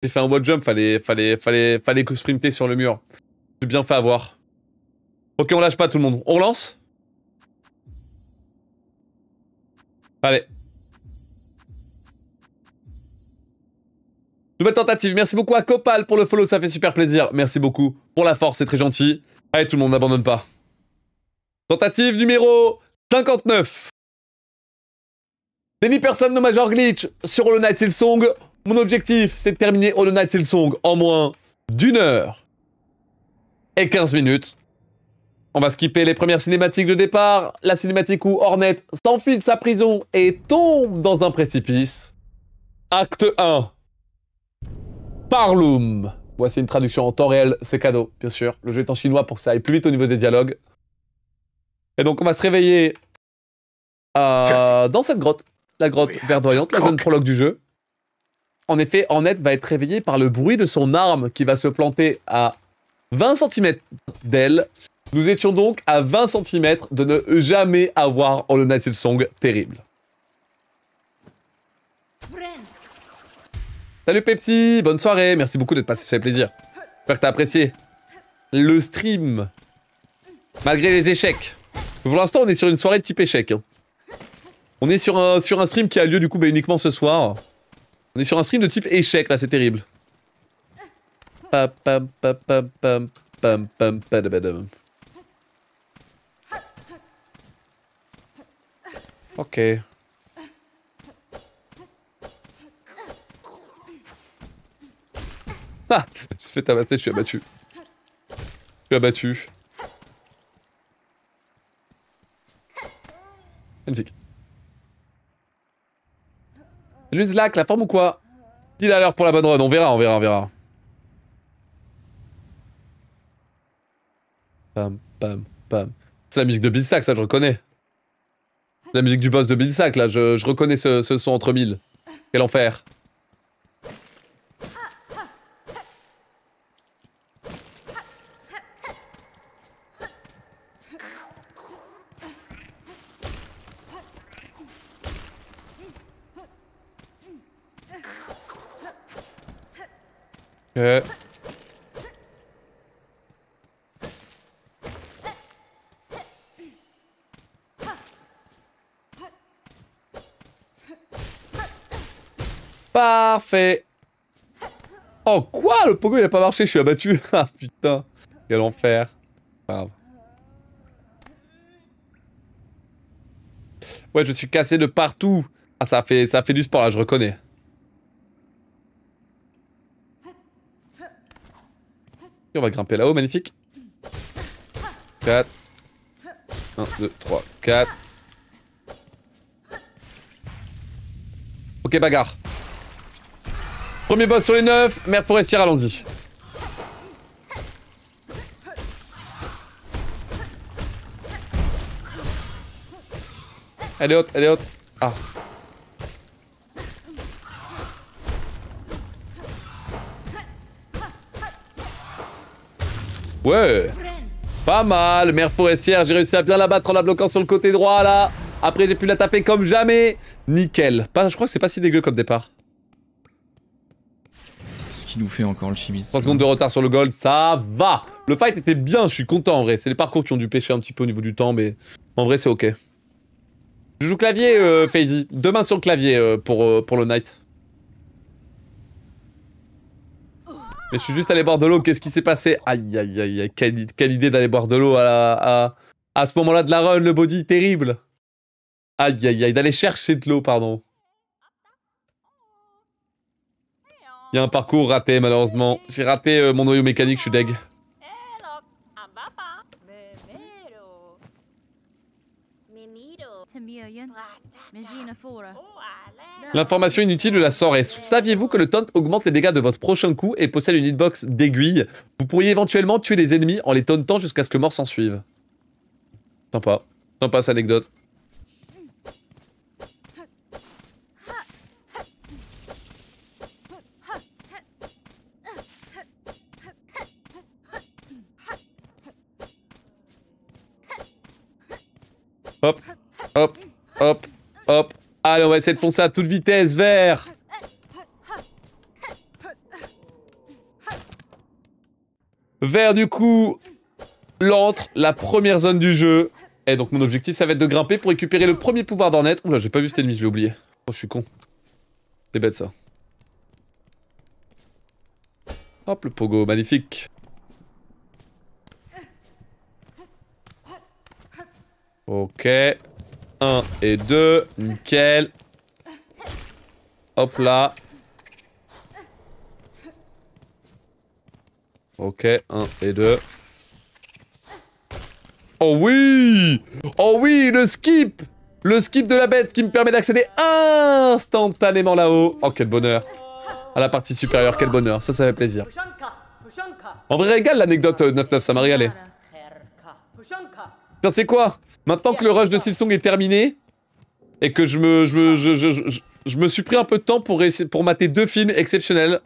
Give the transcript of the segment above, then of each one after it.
J'ai fait un wall jump, fallait que sprinter sur le mur. J'ai bien fait avoir. Ok, on lâche pas tout le monde. On relance? Allez. Nouvelle tentative. Merci beaucoup à Copal pour le follow, ça fait super plaisir. Merci beaucoup pour la force, c'est très gentil. Allez, tout le monde, n'abandonne pas. Tentative numéro 59. Any person no major glitch sur Hollow Knight Silksong. Mon objectif, c'est de terminer Hollow Knight Silksong en moins d'1 heure et 15 minutes. On va skipper les premières cinématiques de départ. La cinématique où Hornet s'enfuit de sa prison et tombe dans un précipice. Acte 1. Parloum. Voici une traduction en temps réel, c'est cadeau, bien sûr. Le jeu est en chinois pour que ça aille plus vite au niveau des dialogues. Et donc on va se réveiller dans cette grotte. La grotte verdoyante, la zone prologue du jeu. En effet, Hornet va être réveillé par le bruit de son arme qui va se planter à 20 cm d'elle. Nous étions donc à 20 cm de ne jamais avoir Hollow Knight Silksong terrible. Salut Pepsi, bonne soirée, merci beaucoup d'être passé, ça fait plaisir. J'espère que t'as apprécié le stream, malgré les échecs. Pour l'instant, on est sur une soirée de type échec. Hein. On est sur un stream qui a lieu du coup uniquement ce soir. On est sur un stream de type échec, là, c'est terrible. Ok. Ah, je me suis fait tabasser, je suis abattu. Je suis abattu. Magnifique. Salut Zlak, la forme ou quoi? Il a l'heure pour la bonne run, on verra, on verra, on verra. Pam, pam, pam. C'est la musique de Bilsack, ça je reconnais. La musique du boss de Bilsack, là, je reconnais ce son entre mille. Quel enfer. Parfait. Oh quoi? Le pogo il a pas marché, je suis abattu. Ah putain. Quel enfer. Grave. Ouais, je suis cassé de partout. Ah ça fait du sport là, je reconnais. Et on va grimper là-haut, magnifique. 4. 1, 2, 3, 4. Ok, bagarre. Premier boss sur les 9, mère forestière, allons-y. Elle est haute, elle est haute. Ah. Ouais. Pas mal, mère forestière, j'ai réussi à bien la battre en la bloquant sur le côté droit là. Après j'ai pu la taper comme jamais. Nickel. Je crois que c'est pas si dégueu comme départ. Ce qui nous fait encore le chimiste. 30 secondes de retard sur le gold, ça va. Le fight était bien, je suis content en vrai. C'est les parcours qui ont dû pêcher un petit peu au niveau du temps, mais en vrai c'est ok. Je joue clavier, FaZe. 2 mains sur le clavier pour le Knight. Mais je suis juste allé boire de l'eau, qu'est-ce qui s'est passé? Aïe aïe aïe aïe, quelle idée d'aller boire de l'eau à ce moment-là de la run, le body, terrible. Aïe aïe aïe, d'aller chercher de l'eau, pardon. Il y a un parcours raté malheureusement. J'ai raté mon noyau mécanique, je suis deg. L'information inutile de la soirée. Saviez-vous que le taunt augmente les dégâts de votre prochain coup et possède une hitbox d'aiguille? Vous pourriez éventuellement tuer les ennemis en les tauntant jusqu'à ce que mort s'en suive. Sympa. Sympa cette anecdote. Hop, hop, hop, hop. Allez, on va essayer de foncer à toute vitesse, vert. vers du coup l'antre, la première zone du jeu. Et donc mon objectif ça va être de grimper pour récupérer le premier pouvoir d'Ornette. Oula, j'ai pas vu cet ennemi, je l'ai oublié. Oh, je suis con. C'est bête ça. Hop, le pogo, magnifique. Ok. 1 et 2, nickel. Hop là. Ok, 1 et 2. Oh oui! Oh oui, le skip! Le skip de la bête qui me permet d'accéder instantanément là-haut. Oh, quel bonheur. À la partie supérieure, quel bonheur. Ça fait plaisir. En vrai, régale l'anecdote 9-9, ça m'a régalé. Tiens, c'est quoi? Maintenant que le rush de Silksong est terminé, et que je me suis pris un peu de temps pour mater 2 films exceptionnels.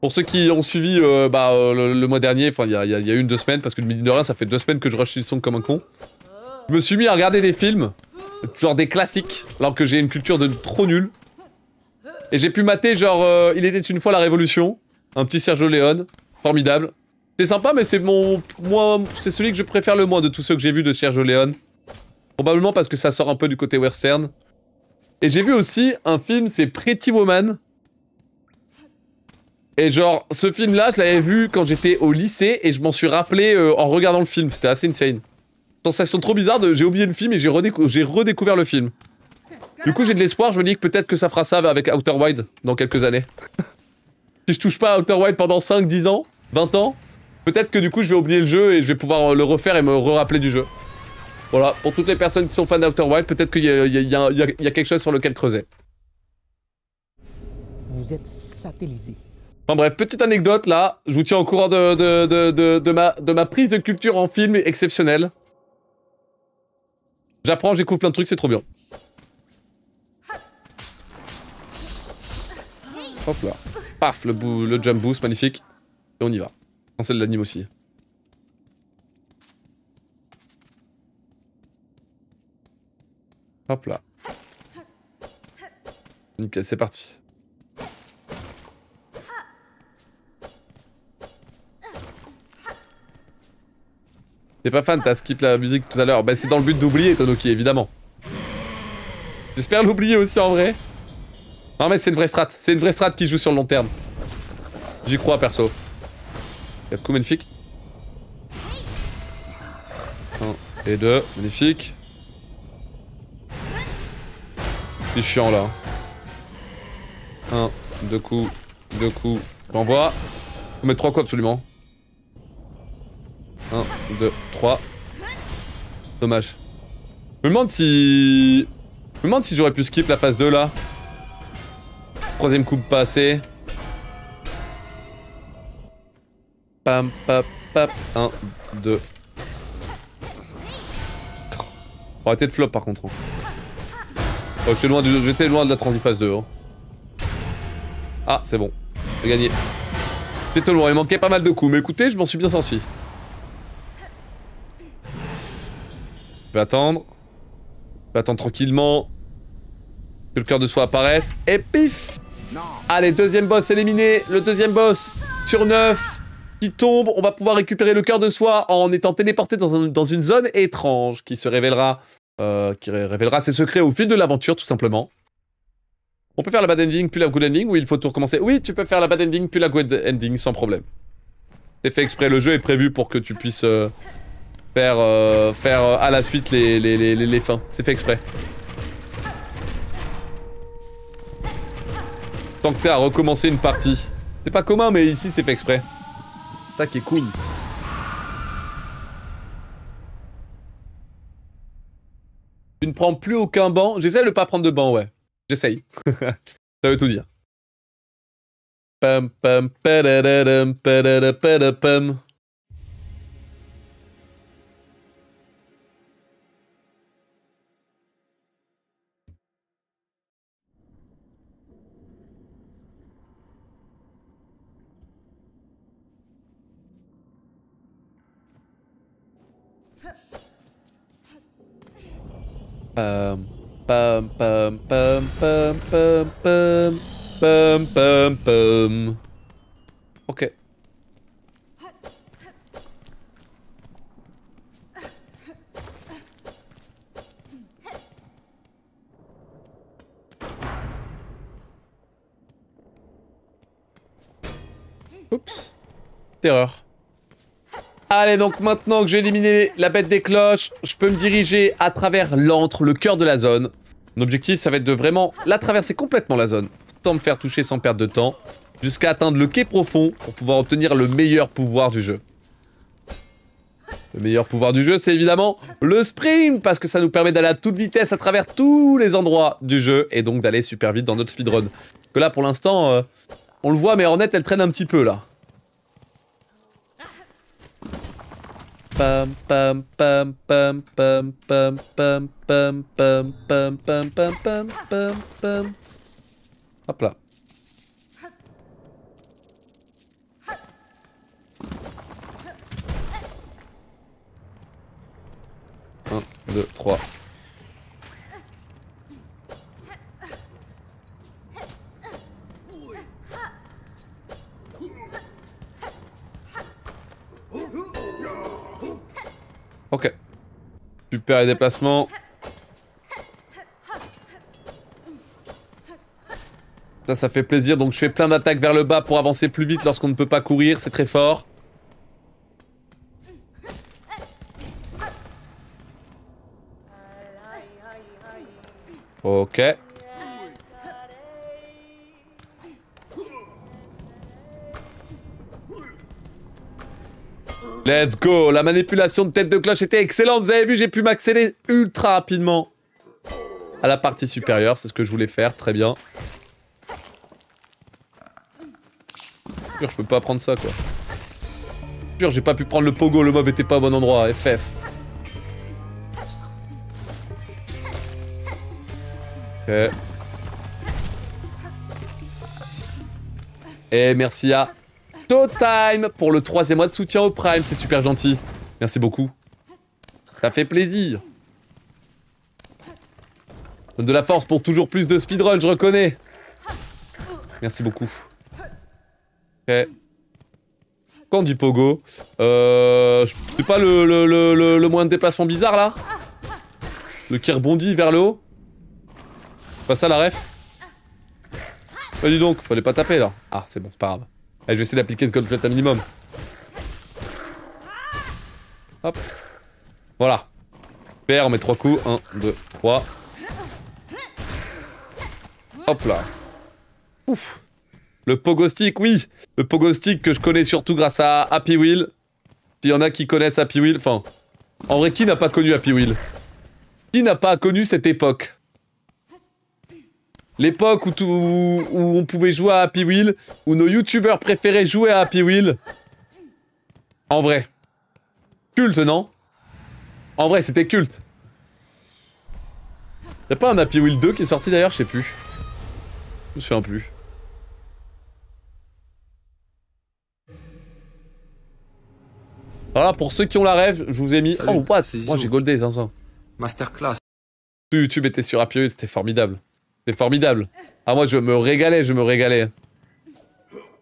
Pour ceux qui ont suivi le mois dernier, enfin il y a 1-2 semaines, parce que le midi de rien, ça fait 2 semaines que je rush Silksong comme un con. Je me suis mis à regarder des films, genre des classiques, alors que j'ai une culture de trop nulle. Et j'ai pu mater genre Il était une fois la Révolution, un petit Sergio Leone, formidable. C'est sympa, mais c'est c'est celui que je préfère le moins de tous ceux que j'ai vus de Sergio Leone. Probablement parce que ça sort un peu du côté western. Et j'ai vu aussi un film, c'est Pretty Woman. Et genre, ce film-là, je l'avais vu quand j'étais au lycée et je m'en suis rappelé en regardant le film. C'était assez insane. Sensation trop bizarre j'ai oublié le film et j'ai redécouvert le film. Du coup, j'ai de l'espoir, je me dis que peut-être que ça fera ça avec Outer Wild dans quelques années. Si je touche pas à Outer Wild pendant 5, 10 ans, 20 ans, peut-être que du coup, je vais oublier le jeu et je vais pouvoir le refaire et me rappeler du jeu. Voilà, pour toutes les personnes qui sont fans d'Outer Wild, peut-être qu'il y a quelque chose sur lequel creuser. Vous êtes satellisé. Enfin bref, petite anecdote là, je vous tiens au courant de ma prise de culture en film exceptionnelle. J'apprends, j'écouvre plein de trucs, c'est trop bien. Hop là. Paf, le jump boost, magnifique. Et on y va. Cancel l'anime aussi. Hop là. Nickel, c'est parti. T'es pas fan, t'as skip la musique tout à l'heure. Bah c'est dans le but d'oublier Tonoki, évidemment. J'espère l'oublier aussi en vrai. Non mais c'est une vraie strat. C'est une vraie strat qui joue sur le long terme. J'y crois perso. 4 coups magnifiques. 1 et 2, magnifique. C'est chiant là. 1, 2 coups, 2 coups. J'envoie. Faut mettre 3 coups absolument. 1, 2, 3. Dommage. Je me demande si j'aurais pu skip la phase 2 là. Troisième coup pas assez. Pam, pap, pap. 1, 2. On va arrêter de flop par contre. Oh, j'étais loin de la transi phase 2. Hein. Ah, c'est bon. J'ai gagné. J'étais loin, il manquait pas mal de coups, mais écoutez, je m'en suis bien sorti. Je vais attendre. Je vais attendre tranquillement. Que le cœur de soi apparaisse. Et pif! Allez, deuxième boss éliminé. Le deuxième boss sur 9 qui tombe. On va pouvoir récupérer le cœur de soi en étant téléporté dans une zone étrange qui se révélera, ses secrets au fil de l'aventure, tout simplement. On peut faire la bad ending puis la good ending ou il faut tout recommencer? Oui, tu peux faire la bad ending puis la good ending sans problème. C'est fait exprès, le jeu est prévu pour que tu puisses faire à la suite les fins. C'est fait exprès. Tant que t'es à recommencer une partie. C'est pas commun, mais ici c'est fait exprès. Ça qui est cool. Tu ne prends plus aucun banc. J'essaie de pas prendre de banc, ouais. J'essaye. Ça veut tout dire. Pam pam padadadam padadapadapam. Pam pam pam pam pam pam pam pam pam pam. Ok. Oups. Erreur. Allez, donc maintenant que j'ai éliminé la bête des cloches, je peux me diriger à travers l'antre, le cœur de la zone. Mon objectif, ça va être de vraiment la traverser complètement la zone, sans me faire toucher, sans perdre de temps, jusqu'à atteindre le quai profond pour pouvoir obtenir le meilleur pouvoir du jeu. Le meilleur pouvoir du jeu, c'est évidemment le sprint, parce que ça nous permet d'aller à toute vitesse à travers tous les endroits du jeu, et donc d'aller super vite dans notre speedrun. Que là, pour l'instant, on le voit, mais Hornet, elle traîne un petit peu, là. Pam pam pam pam pam pam pam pam pam pam pam pam pam pam pam. Hop là. Un, deux, trois. Ok. Super les déplacements. Ça fait plaisir. Donc je fais plein d'attaques vers le bas pour avancer plus vite lorsqu'on ne peut pas courir. C'est très fort. Ok. Let's go. La manipulation de tête de cloche était excellente. Vous avez vu, j'ai pu m'accélérer ultra rapidement à la partie supérieure. C'est ce que je voulais faire. Très bien. Je peux pas prendre ça, quoi. Jure, j'ai pas pu prendre le pogo. Le mob était pas au bon endroit. FF. Ok. Et merci à Totime pour le 3e mois de soutien au Prime, c'est super gentil. Merci beaucoup. Ça fait plaisir. Donne de la force pour toujours plus de speedrun, je reconnais. Merci beaucoup. Ok. Quand on dit pogo, c'est pas le moyen de déplacement bizarre là? Le qui rebondit vers le haut? Pas ça la ref? Bah dis donc, fallait pas taper là. Ah c'est bon, c'est pas grave. Allez, je vais essayer d'appliquer ce goldplate à minimum. Hop. Voilà. Super, on met 3 coups. 1, 2, 3. Hop là. Ouf. Le pogo stick, oui. Le pogo stick que je connais surtout grâce à Happy Wheel. S'il y en a qui connaissent Happy Wheel, enfin... En vrai, qui n'a pas connu Happy Wheel? Qui n'a pas connu cette époque? L'époque où on pouvait jouer à Happy Wheel, où nos youtubeurs préférés jouaient à Happy Wheel. En vrai. Culte, non? En vrai, c'était culte. Y'a pas un Happy Wheel 2 qui est sorti d'ailleurs? Je sais plus. Je me souviens plus. Voilà, pour ceux qui ont la rêve, je vous ai mis... Salut, oh, what? c'est Moi, j'ai goldé, ça. Masterclass. Tout YouTube était sur Happy Wheel, c'était formidable. C'était formidable. Ah, moi, je me régalais, je me régalais.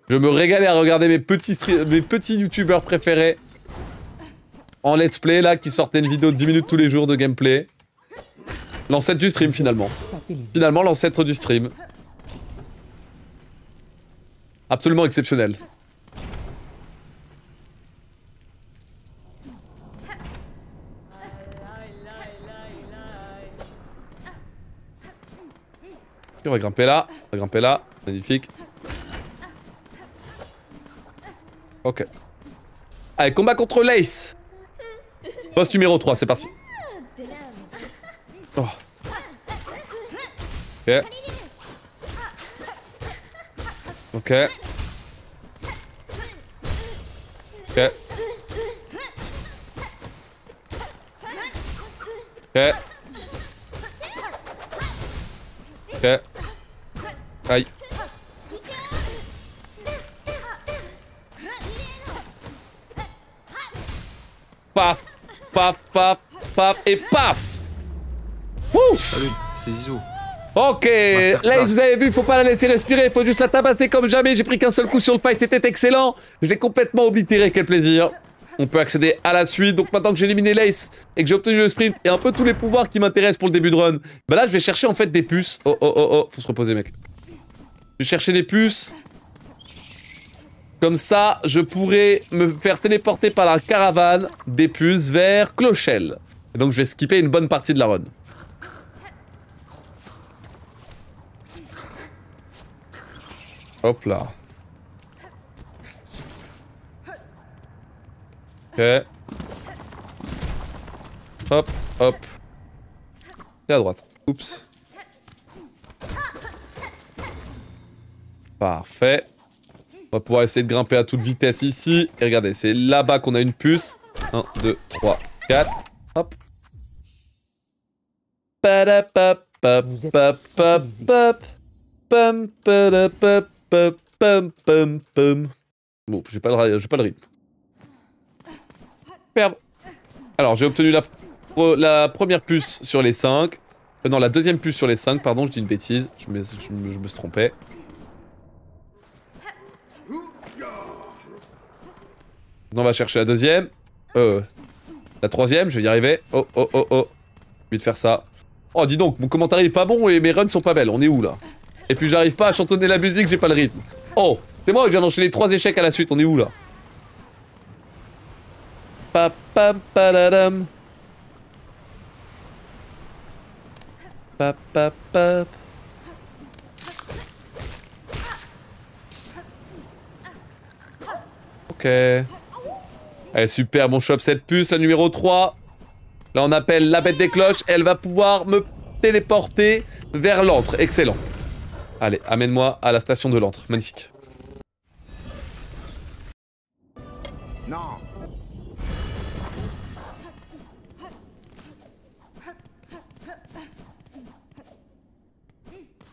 Je me régalais à regarder mes petits youtubeurs préférés en let's play, là, qui sortaient une vidéo de 10 minutes tous les jours de gameplay. L'ancêtre du stream, finalement. Finalement, l'ancêtre du stream. Absolument exceptionnel. On va grimper là, on va grimper là, magnifique. Ok. Allez, combat contre l'Ace. Boss numéro 3, c'est parti. Oh. Ok. Ok. Ok. Ok. Ok. Aïe. Paf, paf, paf, paf, et paf. Ouf. Salut, c'est Zizou. Ok, là vous avez vu, il faut pas la laisser respirer, il faut juste la tabasser comme jamais. J'ai pris qu'un seul coup sur le fight, c'était excellent. Je l'ai complètement oblitéré, quel plaisir. On peut accéder à la suite, donc maintenant que j'ai éliminé l'Ace et que j'ai obtenu le sprint et un peu tous les pouvoirs qui m'intéressent pour le début de run, bah là je vais chercher en fait des puces. Oh oh oh oh, faut se reposer mec. Je vais chercher des puces Comme ça, je pourrais me faire téléporter par la caravane des puces vers Clochelle. Et donc je vais skipper une bonne partie de la run. Hop là. Ok. Hop, hop. Et à droite. Oups. Parfait. On va pouvoir essayer de grimper à toute vitesse ici. Et regardez, c'est là-bas qu'on a une puce. 1, 2, 3, 4. Hop. Padapap, pap, pap, pap, pap. Pam, padapap, pap, pam, pam, pam. Bon, j'ai pas le rythme. Superbe. Alors, j'ai obtenu la première puce sur les 5. Non, la deuxième puce sur les 5, pardon, je dis une bêtise. Je me suis trompé. On va chercher la deuxième. La troisième, je vais y arriver. Oh, oh, oh, oh. J'ai envie de faire ça. Oh, dis donc, mon commentaire est pas bon et mes runs sont pas belles. On est où, là? Et puis j'arrive pas à chantonner la musique, j'ai pas le rythme. Oh, c'est moi, je viens d'enchaîner 3 échecs à la suite. On est où, là? Pa, pa, padadam. Pa, pa, pa. Ok. Allez, super, bon, je chope cette puce, la numéro 3. Là, on appelle la bête des cloches. Elle va pouvoir me téléporter vers l'antre. Excellent. Allez, amène-moi à la station de l'antre. Magnifique. Non.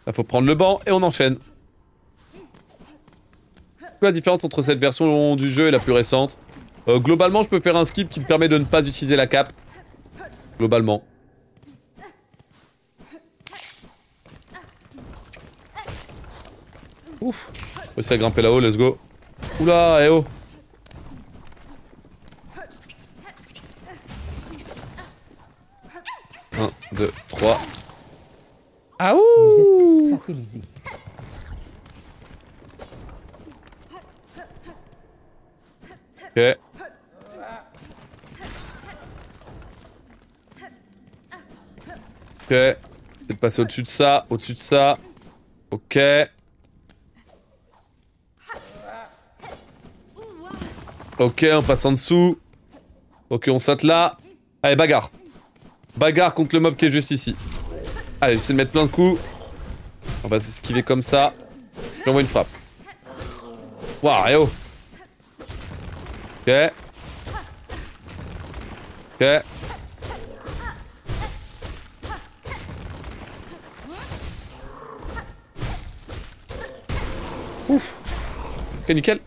Là, faut prendre le banc et on enchaîne. Quelle est la différence entre cette version du jeu et la plus récente? Globalement, je peux faire un skip qui me permet de ne pas utiliser la cape. Globalement. Ouf. Réussi à grimper là-haut, let's go. Oula, eh oh. Un, 2, 3. Ah ouh. Vous êtes satellisé. Ok. Ok. Peut-être passer au-dessus de ça, au-dessus de ça. Ok. Ok, on passe en dessous. Ok, on saute là. Allez, bagarre. Bagarre contre le mob qui est juste ici. Allez, j'essaie de mettre plein de coups. On va s'esquiver comme ça. J'envoie une frappe. Waouh, eh oh. Ok. Ok. Ouf. Ok, nickel.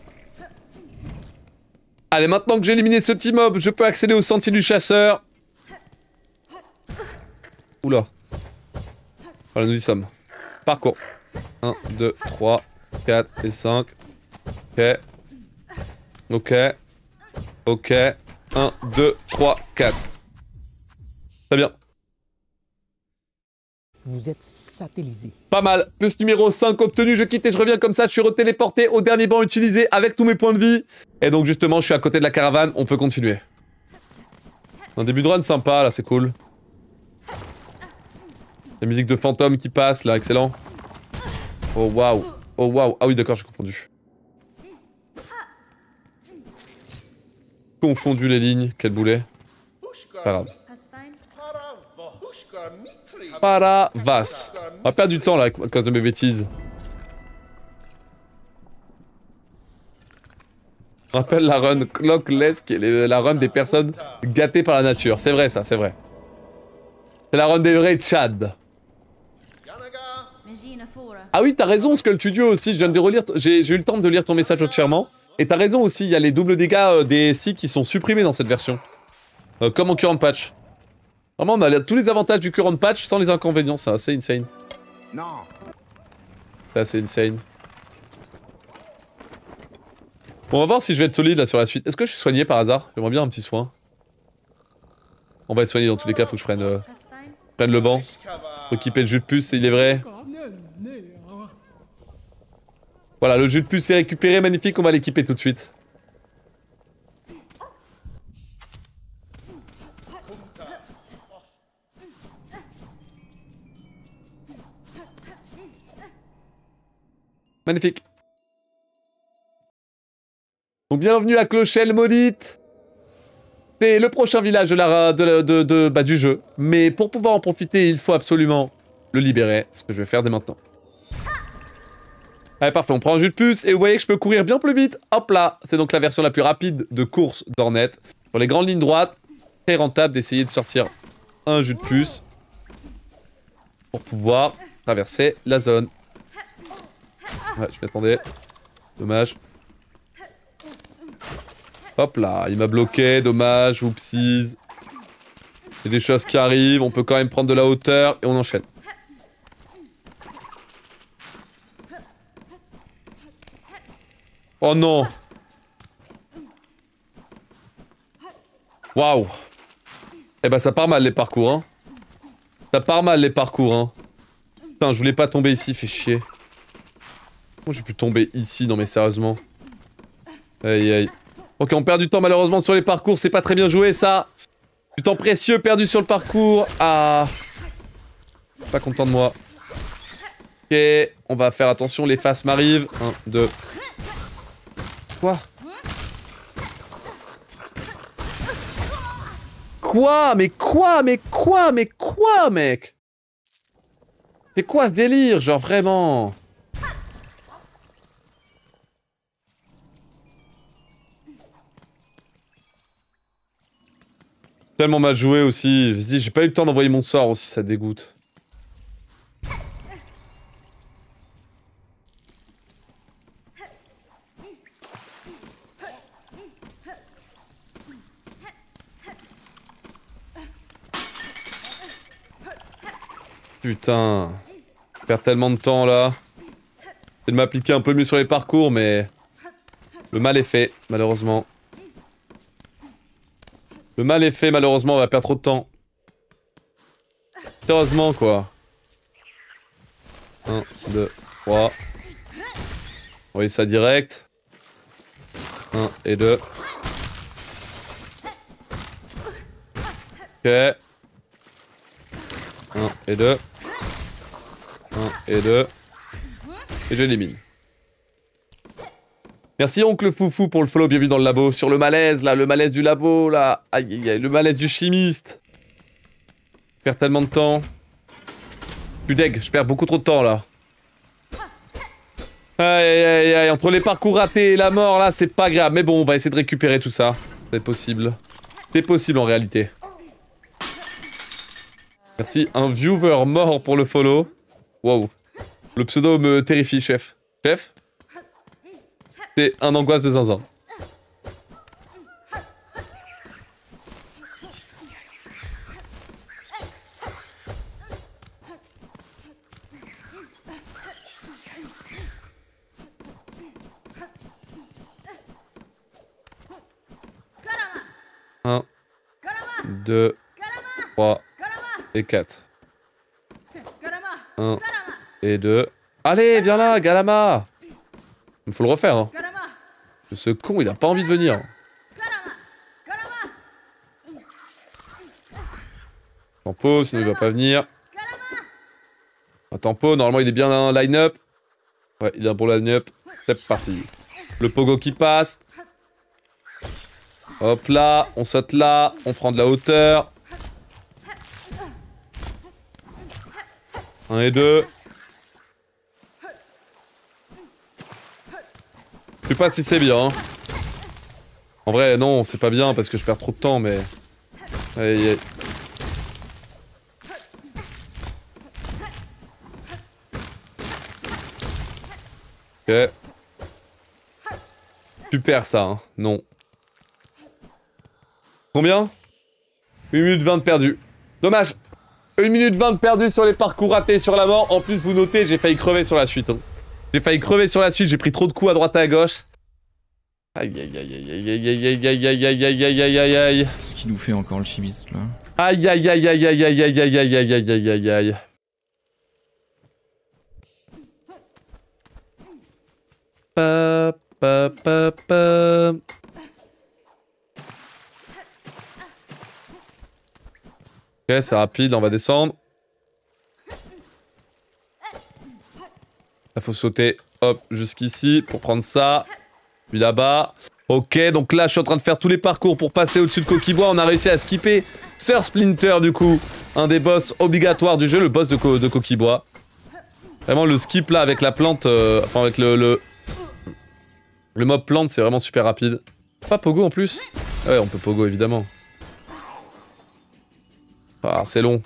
Allez, maintenant que j'ai éliminé ce petit mob, je peux accéder au sentier du chasseur. Oula. Voilà, nous y sommes. Parcours. 1, 2, 3, 4 et 5. Ok. Ok. Ok. 1, 2, 3, 4. Très bien. Vous êtes satellisé. Pas mal. Plus numéro 5 obtenu. Je quitte et je reviens comme ça. Je suis retéléporté au dernier banc utilisé avec tous mes points de vie. Et donc justement, je suis à côté de la caravane. On peut continuer. Un début de run sympa, là. C'est cool. La musique de fantôme qui passe, là. Excellent. Oh, waouh. Oh, waouh. Ah oui, d'accord, j'ai confondu. Confondu les lignes. Quel boulet. Pas grave. Paravas. On va perdre du temps là à cause de mes bêtises. On rappelle la run Clockless qui est la run des personnes gâtées par la nature. C'est vrai ça, c'est vrai. C'est la run des vrais Tchad. Ah oui, t'as raison, Skull Studio aussi. Je viens de relire. J'ai eu le temps de lire ton message entièrement. Et t'as raison aussi, il y a les doubles dégâts des SI qui sont supprimés dans cette version. Comme en current patch. Vraiment, on a tous les avantages du current patch sans les inconvénients, c'est assez insane. Non. C'est assez insane. Bon, on va voir si je vais être solide là sur la suite. Est-ce que je suis soigné par hasard? J'aimerais bien un petit soin. On va être soigné dans tous les cas, faut que je prenne le banc. Faut équiper le jus de puce, il est vrai. Voilà, le jus de puce est récupéré, magnifique, on va l'équiper tout de suite. Magnifique. Donc bienvenue à Clochelle Maudite. C'est le prochain village du jeu. Mais pour pouvoir en profiter, il faut absolument le libérer. Ce que je vais faire dès maintenant. Allez, parfait, on prend un jus de puce et vous voyez que je peux courir bien plus vite. Hop là, c'est donc la version la plus rapide de course d'Hornet. Sur les grandes lignes droites, très rentable d'essayer de sortir un jus de puce pour pouvoir traverser la zone. Ouais, je m'attendais. Dommage. Hop là, il m'a bloqué, dommage, oupsies. Il y a des choses qui arrivent, on peut quand même prendre de la hauteur et on enchaîne. Oh non. Waouh. Eh ben ça part mal les parcours, hein. Ça part mal les parcours, hein. Putain, je voulais pas tomber ici, fait chier. Comment j'ai pu tomber ici? Non mais sérieusement. Aïe aïe. Ok, on perd du temps malheureusement sur les parcours, c'est pas très bien joué ça. Du temps précieux perdu sur le parcours. Ah. Pas content de moi. Ok, on va faire attention, les faces m'arrivent. 1, 2. Quoi? Quoi? Mais quoi? Mais quoi? Mais quoi, mec? C'est quoi ce délire? Genre vraiment? Tellement mal joué aussi. Vas-y, j'ai pas eu le temps d'envoyer mon sort aussi, ça dégoûte. Putain. Je perds tellement de temps là. J'essaie de m'appliquer un peu mieux sur les parcours, mais... le mal est fait, malheureusement. Le mal est fait, malheureusement, on va perdre trop de temps. Heureusement, quoi. 1, 2, 3. On va ça direct. 1 et 2. Ok. 1 et 2. 1 et 2. Et je l'élimine. Merci oncle Foufou pour le follow, bienvenue dans le labo. Sur le malaise là, le malaise du labo là. Aïe aïe aïe, le malaise du chimiste. Je perds tellement de temps. Je suis deg, je perds beaucoup trop de temps là. Aïe aïe aïe, entre les parcours ratés et la mort là, c'est pas grave. Mais bon, on va essayer de récupérer tout ça. C'est possible. C'est possible en réalité. Merci, un viewer mort pour le follow. Wow. Le pseudo me terrifie, chef. Chef? C'est un angoisse de zinzin. Un, 2, 3 et 4. 1 et 2. Allez, viens là, Galama! Il faut le refaire, hein. Ce con, il a pas envie de venir. Tempo, sinon il va pas venir. Un tempo, normalement il est bien dans un line-up. Ouais, il a un bon line-up. C'est parti. Le pogo qui passe. Hop là, on saute là, on prend de la hauteur. 1 et 2. Je sais pas si c'est bien. Hein. En vrai, non, c'est pas bien parce que je perds trop de temps, mais... Aïe, aïe. Ok. Super ça, hein. Non. Combien? 1 minute 20 de perdu. Dommage. 1 minute 20 de perdu sur les parcours ratés sur la mort. En plus, vous notez, j'ai failli crever sur la suite. Hein. J'ai failli crever sur la suite, j'ai pris trop de coups à droite et à gauche. Aïe aïe aïe aïe aïe aïe aïe aïe aïe aïe aïe aïe aïe aïe aïe aïe. Qu'est-ce qu'il nous fait encore le chimiste là? Aïe aïe aïe aïe aïe aïe aïe aïe aïe aïe aïe aïe aïe aïe. Pa, pa, pa, pa. Ok, c'est rapide, on va descendre. Il faut sauter, hop, jusqu'ici pour prendre ça. Puis là-bas. Ok, donc là, je suis en train de faire tous les parcours pour passer au-dessus de Coquibois. On a réussi à skipper Sir Splinter, du coup. Un des boss obligatoires du jeu, le boss de Coquibois. Vraiment, le skip là avec la plante, enfin avec le mob plante, c'est vraiment super rapide. Pas Pogo en plus? Ouais, on peut Pogo évidemment. Ah, c'est long.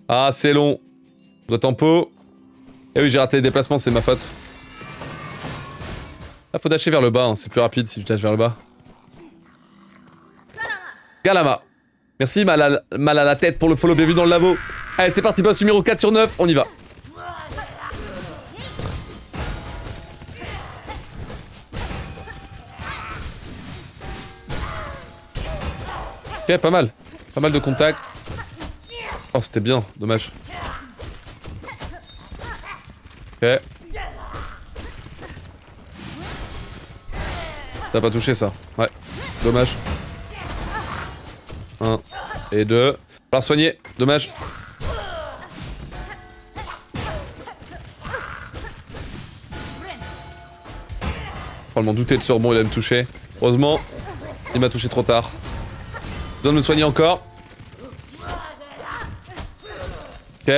Ah, c'est long. On doit tempo. Eh oui, j'ai raté les déplacements, c'est ma faute. Ah, faut dasher vers le bas, hein. C'est plus rapide si je dash vers le bas. Galama. Merci, mal à la tête pour le follow, bienvenue dans le labo. Allez, c'est parti, boss numéro 4 sur 9, on y va. Ok, pas mal. Pas mal de contacts. Oh, c'était bien, dommage. Ok. T'as pas touché ça. Ouais, dommage. 1 et 2. Falloir soigner, dommage. Oh, je m'en doutais de ce rebond, il allait me toucher. Heureusement, il m'a touché trop tard. Je dois me soigner encore. Ok.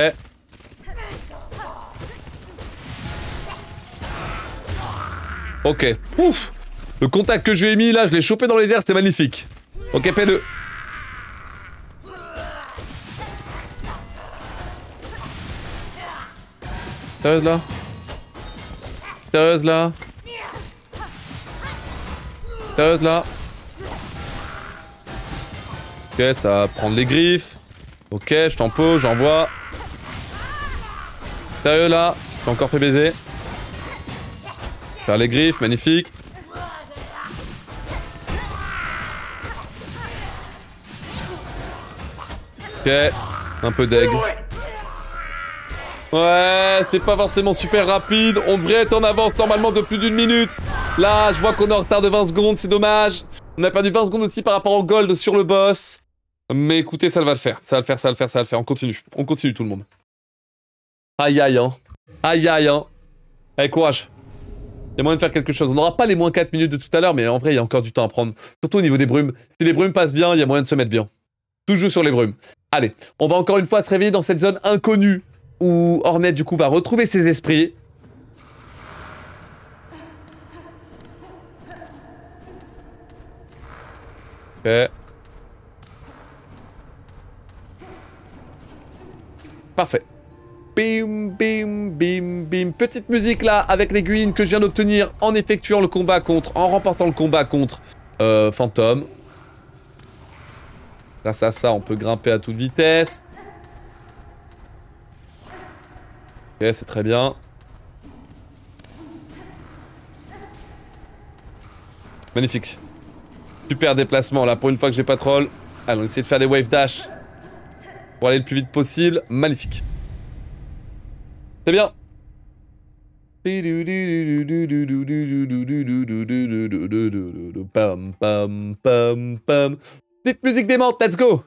Ok. Ouf. Le contact que je lui ai mis là, je l'ai chopé dans les airs, c'était magnifique. Ok, paie-le. Sérieuse là? Sérieuse là? Sérieuse là? Ok, ça va prendre les griffes. Ok, je tempo, j'envoie. Sérieux là? J'ai encore fait baiser. Faire les griffes, magnifique. Ok, un peu d'aigle. Ouais, c'était pas forcément super rapide. On devrait être en avance normalement de plus d'1 minute. Là, je vois qu'on est en retard de 20 secondes, c'est dommage. On a perdu 20 secondes aussi par rapport au gold sur le boss. Mais écoutez, ça va le faire. Ça va le faire, ça va le faire, ça va le faire. On continue. On continue tout le monde. Aïe aïe, hein. Aïe aïe, hein. Allez, courage. Il y a moyen de faire quelque chose. On n'aura pas les moins 4 minutes de tout à l'heure, mais en vrai, il y a encore du temps à prendre. Surtout au niveau des brumes. Si les brumes passent bien, il y a moyen de se mettre bien. Toujours sur les brumes. Allez, on va encore une fois se réveiller dans cette zone inconnue où Hornet, du coup, va retrouver ses esprits. Ok. Parfait. Bim, bim, bim, bim. Petite musique là, avec l'aiguille que je viens d'obtenir en effectuant le combat contre... En remportant le combat contre... Phantom. Grâce à ça, on peut grimper à toute vitesse. Ok, c'est très bien. Magnifique. Super déplacement là, pour une fois que j'ai pas troll. Allez, on essaie de faire des wave dash. Pour aller le plus vite possible. Magnifique. C'est bien. Pam, pam, pam, pam. Petite musique démente, let's go.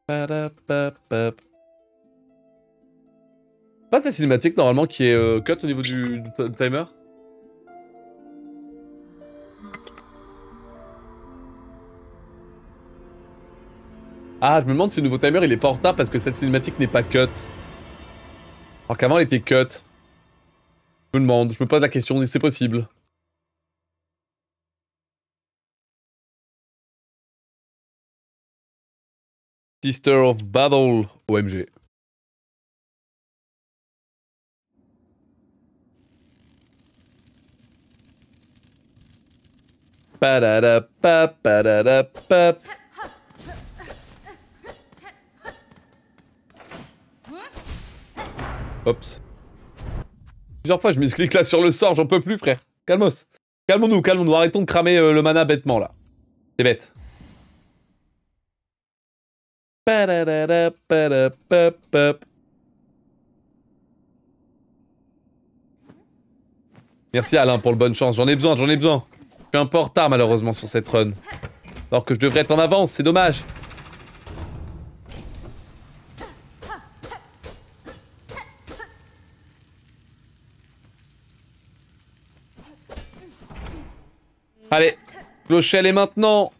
Pas de cette cinématique normalement qui est cut au niveau du timer. Ah, je me demande si le nouveau timer il est pas en retard parce que cette cinématique n'est pas cut. Alors qu'avant elle était cut. Je me demande, je me pose la question si c'est possible. Sister of Battle, OMG. Padadapap, padadapap. Oups. Plusieurs fois je misclique là sur le sort, j'en peux plus frère. Calmos. Calmons-nous, calmons-nous, arrêtons de cramer le mana bêtement là. C'est bête. Merci Alain pour le bonne chance, j'en ai besoin, j'en ai besoin. Je suis un peu en retard malheureusement sur cette run. Alors que je devrais être en avance, c'est dommage. Allez, Clochelle est maintenant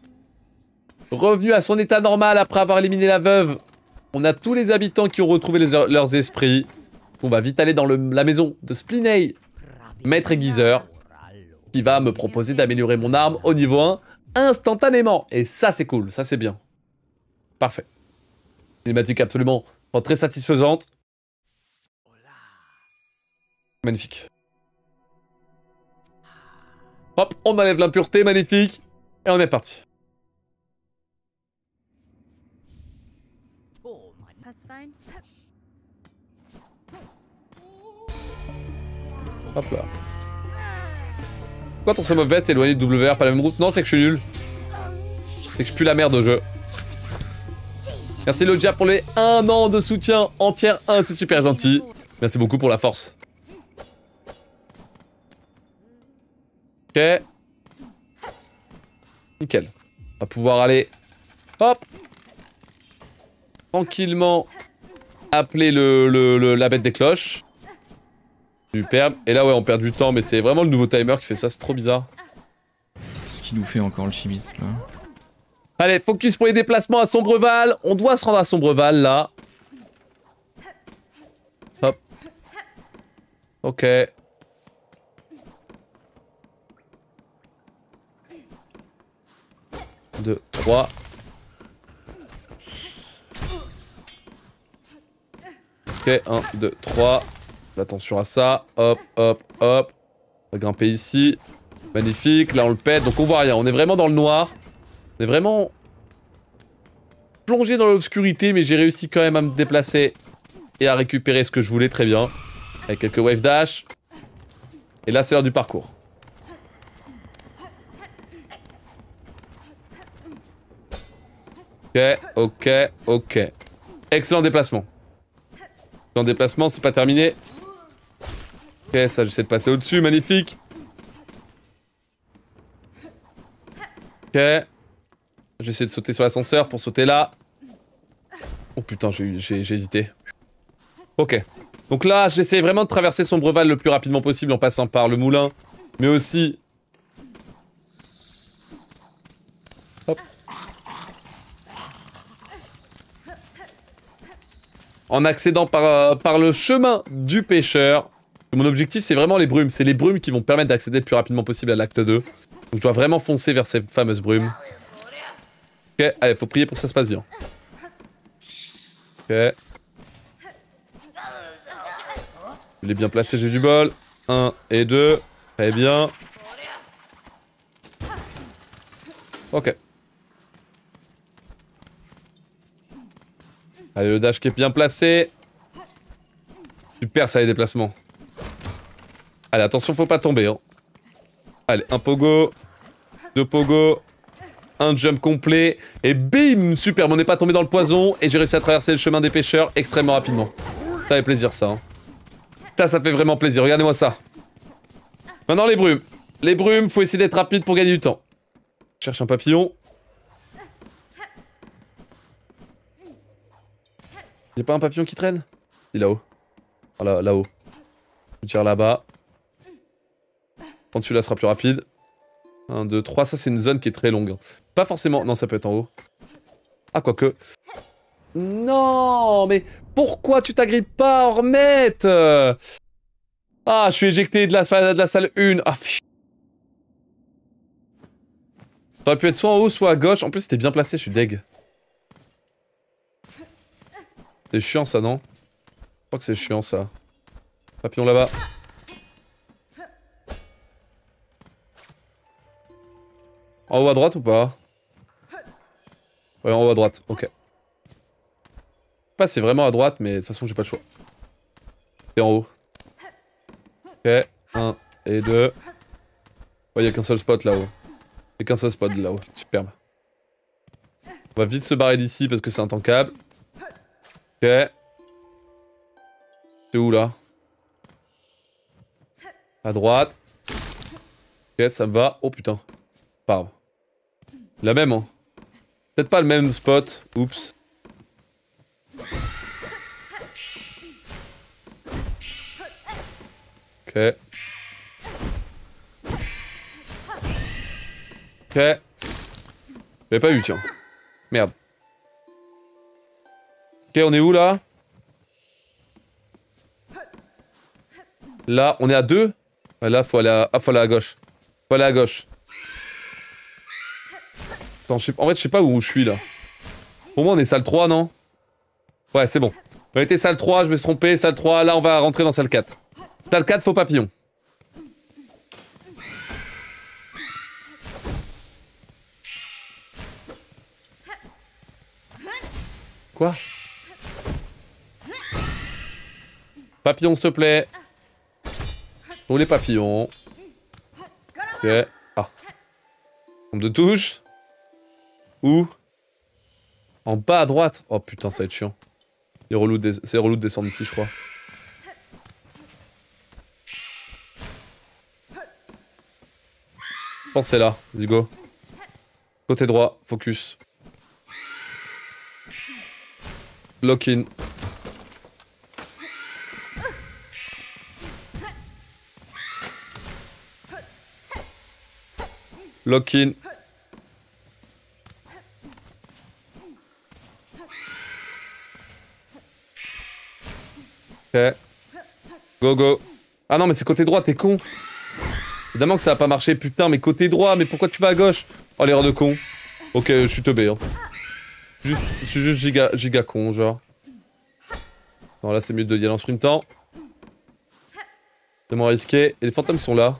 revenu à son état normal après avoir éliminé la veuve. On a tous les habitants qui ont retrouvé leurs esprits. On va vite aller dans la maison de Spliney, maître aiguiseur, qui va me proposer d'améliorer mon arme au niveau 1 instantanément. Et ça c'est cool, ça c'est bien. Parfait. Cinématique absolument très satisfaisante. Magnifique. Hop, on enlève l'impureté, magnifique. Et on est parti. Hop là. Pourquoi ton sum of best est éloigné de WR, pas la même route? Non, c'est que je suis nul. C'est que je pue la merde au jeu. Merci Lodja pour les 1 an de soutien en tier 1, c'est super gentil. Merci beaucoup pour la force. Ok. Nickel. On va pouvoir aller, hop, tranquillement appeler la bête des cloches. Superbe. Et là, ouais, on perd du temps, mais c'est vraiment le nouveau timer qui fait ça, c'est trop bizarre. Qu'est-ce qu'il nous fait encore le chimiste là? Allez, focus pour les déplacements à Sombreval. On doit se rendre à Sombreval, là. Hop. Ok. Deux, 3. Ok, 1, 2, 3. Attention à ça. Hop, hop, hop. On va grimper ici. Magnifique. Là, on le pète. Donc, on voit rien. On est vraiment dans le noir. On est vraiment plongé dans l'obscurité. Mais j'ai réussi quand même à me déplacer et à récupérer ce que je voulais très bien. Avec quelques wave dash. Et là, c'est l'heure du parcours. Ok, ok, ok. Excellent déplacement. Excellent déplacement, c'est pas terminé. Ok, ça j'essaie de passer au-dessus, magnifique. Ok. J'essaie de sauter sur l'ascenseur pour sauter là. Oh putain, j'ai hésité. Ok. Donc là, j'essaie vraiment de traverser Sombreval le plus rapidement possible en passant par le moulin. Mais aussi... Hop. En accédant par le chemin du pêcheur. Mon objectif, c'est vraiment les brumes. C'est les brumes qui vont permettre d'accéder le plus rapidement possible à l'acte 2. Donc je dois vraiment foncer vers ces fameuses brumes. Ok, allez, faut prier pour que ça se passe bien. Ok. Je l'ai bien placé, j'ai du bol. 1 et 2. Très bien. Ok. Allez, le dash qui est bien placé. Super, ça les déplacements. Allez, attention, faut pas tomber. Hein. Allez, un pogo. 2 pogo. Un jump complet. Et bim, super, on n'est pas tombé dans le poison. Et j'ai réussi à traverser le chemin des pêcheurs extrêmement rapidement. Ça fait plaisir, ça. Hein. Ça fait vraiment plaisir. Regardez-moi ça. Maintenant, les brumes. Les brumes, faut essayer d'être rapide pour gagner du temps. Je cherche un papillon. Y'a pas un papillon qui traîne? Il est là-haut. Ah, là-haut. Je tire là-bas. Quand celui-là sera plus rapide. 1, 2, 3. Ça, c'est une zone qui est très longue. Pas forcément... Non, ça peut être en haut. Ah, quoique. Non, mais pourquoi tu t'agrippes pas, Ornette? Ah, je suis éjecté de la salle 1. Ah, ça aurait pu être soit en haut, soit à gauche. En plus, c'était bien placé, je suis deg. C'est chiant, ça, non? Je crois que c'est chiant, ça. Papillon là-bas. En haut à droite ou pas? Ouais, en haut à droite, ok. Je sais pas si c'est vraiment à droite, mais de toute façon, j'ai pas le choix. C'est en haut. Ok, 1 et 2. Ouais, y'a qu'un seul spot là-haut. Y'a qu'un seul spot là-haut, superbe. On va vite se barrer d'ici parce que c'est intankable. Ok. C'est où là? À droite. Ok, ça me va. Oh putain. Pas grave. La même, hein. Peut-être pas le même spot. Oups. Ok. Ok. J'avais pas eu, tiens. Merde. Ok, on est où, là? Là, on est à 2. Là, faut aller à... Ah, faut aller à gauche. Faut aller à gauche. Attends, en fait, je sais pas où je suis, là. Pour moi, on est salle 3, non? Ouais, c'est bon. On était salle 3, je me suis trompé. Salle 3, là, on va rentrer dans salle 4. Salle 4, faux papillon. Quoi? Papillon, s'il te plaît. Oh, les papillons. Ok. Ah. Nombre de touches. Où? En bas à droite. Oh putain, ça va être chiant. C'est relou de descendre ici, je crois. Je pense que c'est là. Vas-y, go. Côté droit, focus. Lock in. Lock in. Ok. Go, go. Ah non, mais c'est côté droit, t'es con. Évidemment que ça va pas marcher, putain, mais côté droit, mais pourquoi tu vas à gauche? Oh, l'erreur de con. Ok, je suis teubé, hein. Je suis juste giga con, genre. Non, là, c'est mieux de y aller en sprintant. C'est moins risqué. Et les fantômes sont là.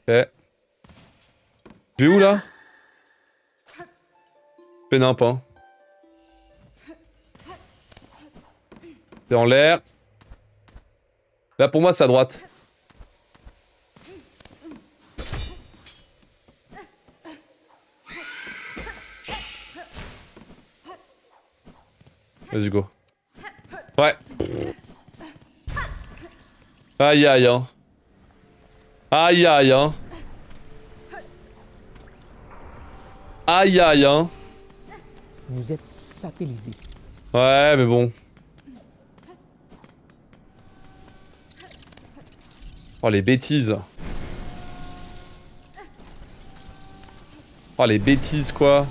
Ok. Je vais où, là? Fais nimp, hein. C'est en l'air. Là, pour moi, c'est à droite. Vas-y, go. Ouais. Aïe, aïe, hein. Aïe, aïe, hein. Aïe, aïe, hein. Vous êtes satellisé. Ouais, mais bon. Oh, les bêtises. Oh, les bêtises, quoi.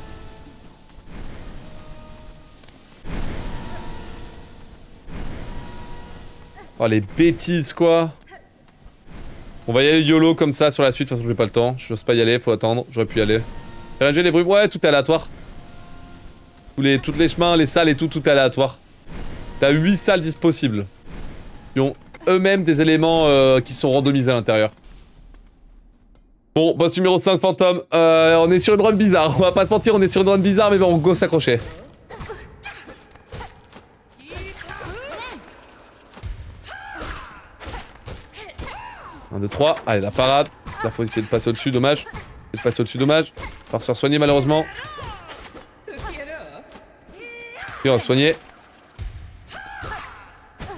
Oh, les bêtises, quoi. On va y aller YOLO comme ça sur la suite. De toute façon, j'ai pas le temps. Je n'ose pas y aller, faut attendre. J'aurais pu y aller. RNG, les bruits. Ouais, tout est aléatoire. Toutes les chemins, les salles et tout est aléatoire. T'as 8 salles possibles. Qui ont eux-mêmes des éléments qui sont randomisés à l'intérieur. Bon, boss numéro 5, fantôme. On est sur une run bizarre. On va pas se mentir, on est sur une run bizarre, mais bon, on go s'accrocher. Un, 2, 3. Allez, la parade. Là, faut essayer de passer au-dessus, dommage. De passer au-dessus, dommage. On va se faire soigner, malheureusement. Ok, on va se soigner.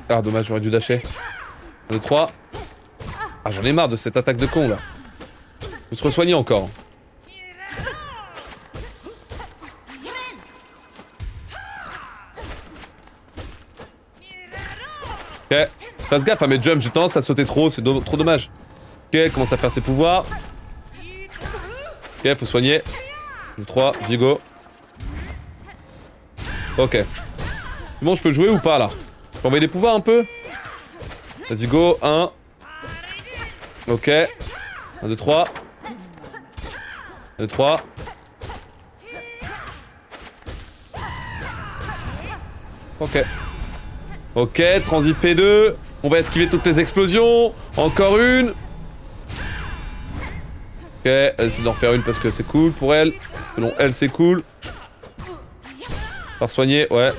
Ah, dommage, j'aurais dû dasher. 1, 2, 3. Ah, j'en ai marre de cette attaque de con, là. Faut se re-soigner encore. Ok. Fasse gaffe à mes jumps, j'ai tendance à sauter trop, c'est trop dommage. Ok, commence à faire ses pouvoirs. Ok, faut soigner. 2, 3, Zigo. Ok. Bon, je peux jouer ou pas là? Je peux envoyer des pouvoirs un peu? Vas-y, go. 1. Ok. 1, 2, 3. 1, 2, 3. Ok. Ok, transit P2. On va esquiver toutes les explosions. Encore une. Ok, elle essaie d'en refaire une parce que c'est cool pour elle. Selon elle, c'est cool. Par soigner, ouais.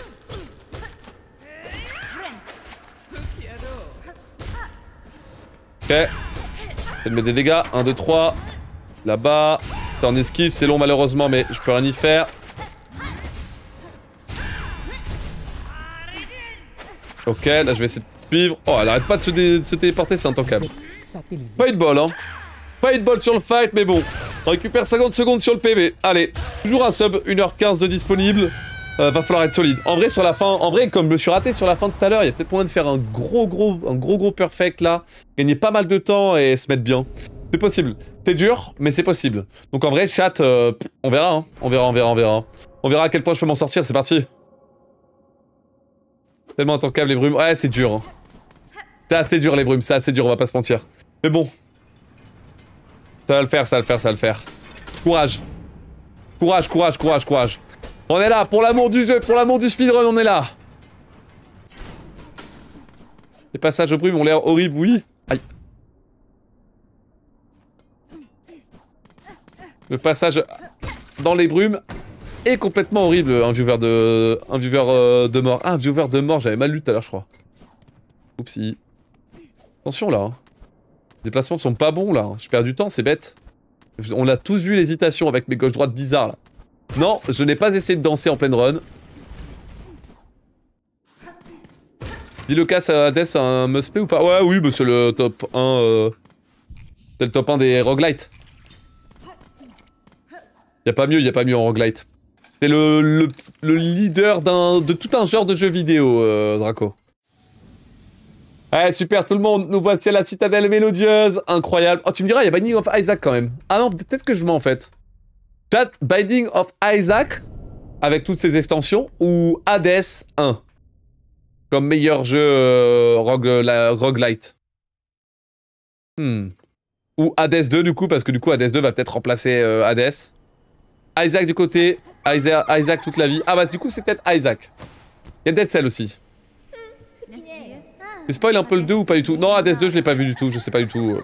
Ok. Elle met des dégâts. 1, 2, 3. Là-bas. T'es en esquive, c'est long malheureusement, mais je peux rien y faire. Ok, là je vais essayer de suivre. Oh, elle arrête pas de se téléporter, c'est intankable. Satellisé. Pas eu de bol, hein. Pas eu de bol sur le fight, mais bon. On récupère 50 secondes sur le PV. Allez, toujours un sub, 1h15 de disponible. Va falloir être solide. En vrai, sur la fin, en vrai, comme je me suis raté sur la fin de tout à l'heure, il y a peut-être moyen de faire un gros perfect là. Gagner pas mal de temps et se mettre bien. C'est possible. C'est dur, mais c'est possible. Donc en vrai, chat, on verra, hein. On verra. On verra à quel point je peux m'en sortir, c'est parti. Tellement intankable les brumes. Ouais, c'est dur, hein. C'est assez dur les brumes, c'est assez dur, on va pas se mentir. Mais bon. Ça va le faire, ça va le faire. Courage. Courage. On est là, pour l'amour du jeu, pour l'amour du speedrun, on est là. Les passages aux brumes ont l'air horribles, oui. Aïe. Le passage dans les brumes est complètement horrible. Un viewer de mort. Ah, un viewer de mort, j'avais mal lu tout à l'heure, je crois. Oupsie. Attention là. Hein. Les déplacements sont pas bons là. Je perds du temps, c'est bête. On a tous vu l'hésitation avec mes gauches-droites bizarres là. Non, je n'ai pas essayé de danser en pleine run. Dis-le casse à Hades un must-play ou pas? Ouais, oui, bah c'est le top 1. C'est le top 1 des roguelites. Y'a pas mieux en roguelite. C'est le leader de tout un genre de jeu vidéo, Draco. Ouais, super tout le monde, nous voici à la citadelle mélodieuse, incroyable. Oh, tu me diras, il y a Binding of Isaac quand même. Ah non, peut-être que je mens en fait. Chat, Binding of Isaac, avec toutes ses extensions, ou Hades 1 comme meilleur jeu roguelite. Ou Hades 2 du coup, parce que du coup Hades 2 va peut-être remplacer Hades. Isaac du côté, Isaac toute la vie. Ah bah du coup c'est peut-être Isaac. Il y a Dead Cell aussi. Tu spoil un peu le 2 ou pas du tout? Non, Hades 2 je l'ai pas vu du tout, je sais pas du tout.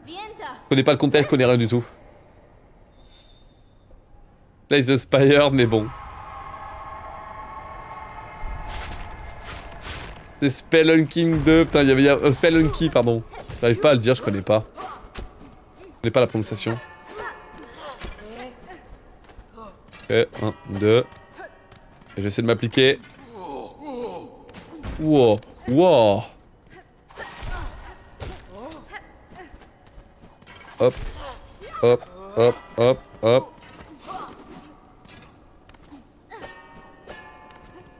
Je connais pas le contexte, je connais rien du tout. Play the Spire, mais bon. C'est Spelunking 2, putain, il y avait Spelunky, pardon. J'arrive pas à le dire, je connais pas. Je connais pas la prononciation. Ok, 1, 2. Et j'essaie de m'appliquer. Wow, wow. Hop, hop, hop, hop, hop.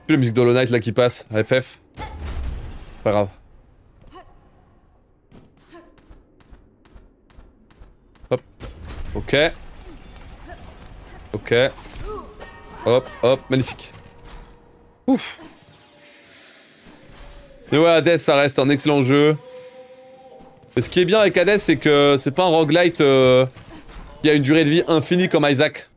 Plus la musique d'Hollow Knight là qui passe, FF. Pas grave. Hop. Ok. Ok. Hop, hop, magnifique. Ouf. Mais ouais, Hades, ça reste un excellent jeu. Et ce qui est bien avec Hades, c'est que c'est pas un roguelite qui a une durée de vie infinie comme Isaac.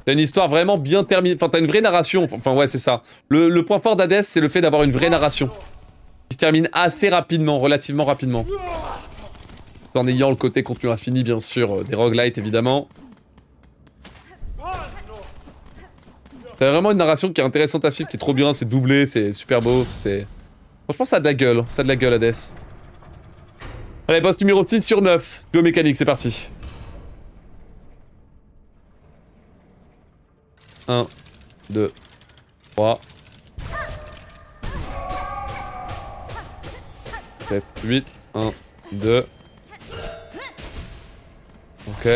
T'as une histoire vraiment bien terminée. Enfin, t'as une vraie narration. Enfin, ouais, c'est ça. Le point fort d'Hades, c'est le fait d'avoir une vraie narration. Qui se termine assez rapidement, relativement rapidement. En ayant le côté contenu infini, bien sûr, des roguelites, évidemment. T'as vraiment une narration qui est intéressante à suivre, qui est trop bien, c'est doublé, c'est super beau, c'est... Franchement, ça a de la gueule, Hades. Allez, boss numéro 6 sur 9. Duo mécanique, c'est parti. 1, 2, 3. 7, 8. 1, 2. Ok.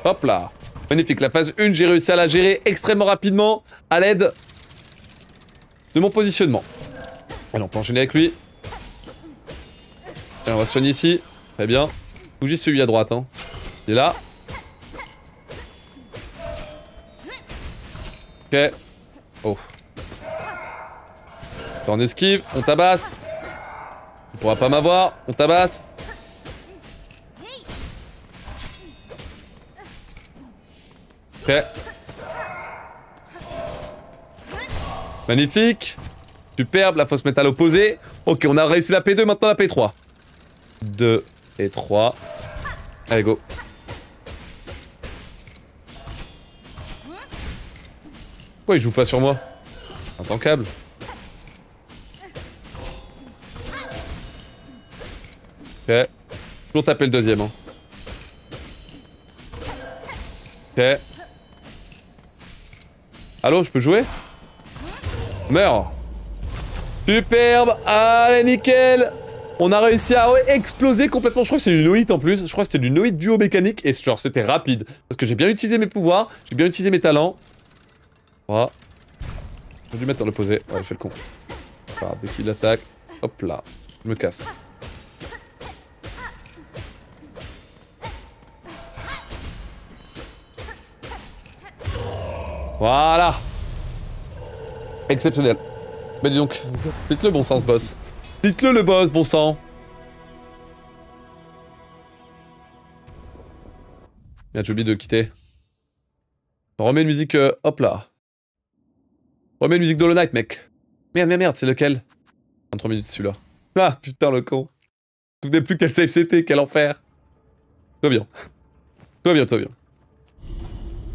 Hop là. Magnifique, la phase 1, j'ai réussi à la gérer extrêmement rapidement à l'aide de mon positionnement. Allez, on peut enchaîner avec lui. Et on va se soigner ici. Très bien. Bougie celui à droite. Hein. Il est là. Ok. Oh. On esquive, on tabasse. Il pourra pas m'avoir, on tabasse. Ok. Magnifique. Superbe, là faut se mettre à l'opposé. Ok, on a réussi la P2, maintenant la P3. 2 et 3. Allez, go. Pourquoi il joue pas sur moi? Intankable. Ok. Toujours taper le deuxième. Hein. Ok. Allô, je peux jouer? Meurs. Superbe. Allez, nickel. On a réussi à exploser complètement. Je crois que c'est du no-hit en plus. Je crois que c'était du no-hit duo mécanique. Et genre, c'était rapide. Parce que j'ai bien utilisé mes pouvoirs. J'ai bien utilisé mes talents. Voilà. J'ai dû mettre à l'opposé. Ouais, je fais le con. Enfin, dès qu'il attaque. Hop là. Je me casse. Voilà. Exceptionnel. Mais dis donc, dites-le bon sang ce boss. Dites-le le boss, bon sang. Merde, j'ai oublié de quitter. Remets une musique, hop là. Remets une musique d'Hollow Knight, mec. Merde, merde, merde, c'est lequel? 23 minutes celui-là. Ah, putain, le con. Je me souvenais plus quel save c'était, quel enfer. Tout va bien. Tout va bien, tout va bien.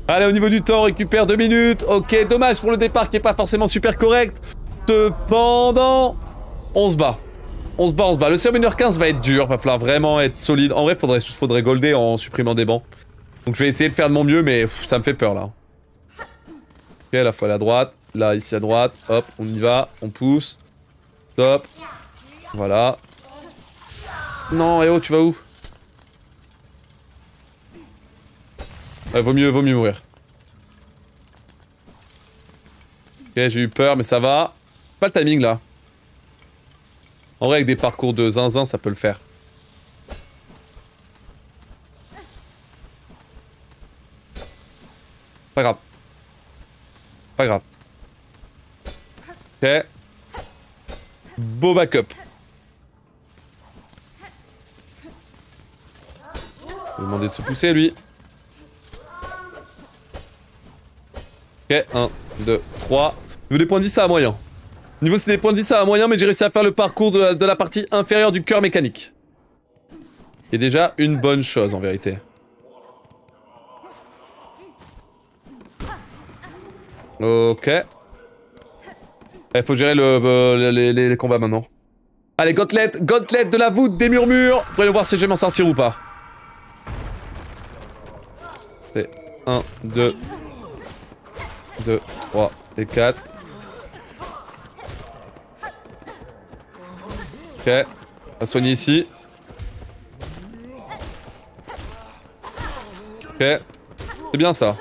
Allez, au niveau du temps, on récupère 2 minutes. Ok, dommage pour le départ qui est pas forcément super correct. Cependant, on se bat. On se bat, on se bat. Le Summoner 15 va être dur, va falloir vraiment être solide. En vrai, faudrait golder en supprimant des bancs. Donc je vais essayer de faire de mon mieux, mais ça me fait peur là. Ok, la fois à la droite. Là, ici à droite. Hop, on y va. On pousse. Top. Voilà. Non, eh oh, tu vas où? Ouais, vaut mieux mourir. Ok, j'ai eu peur, mais ça va. Pas le timing là. En vrai, avec des parcours de zinzin, ça peut le faire. Pas grave. Pas grave. Ok. Beau backup. Je vais demander de se pousser lui. Ok, 1, 2, 3. Niveau des points de vie, ça a moyen. Niveau c'est des points de vie, ça a moyen, mais j'ai réussi à faire le parcours de la partie inférieure du cœur mécanique. C'est déjà une bonne chose en vérité. Ok. Il faut gérer les combats maintenant. Allez, Gauntlet de la voûte des murmures. Voyons voir si je vais m'en sortir ou pas. C'est 1, 2, 3 et 4. Ok, on va soigner ici. Ok, c'est bien ça.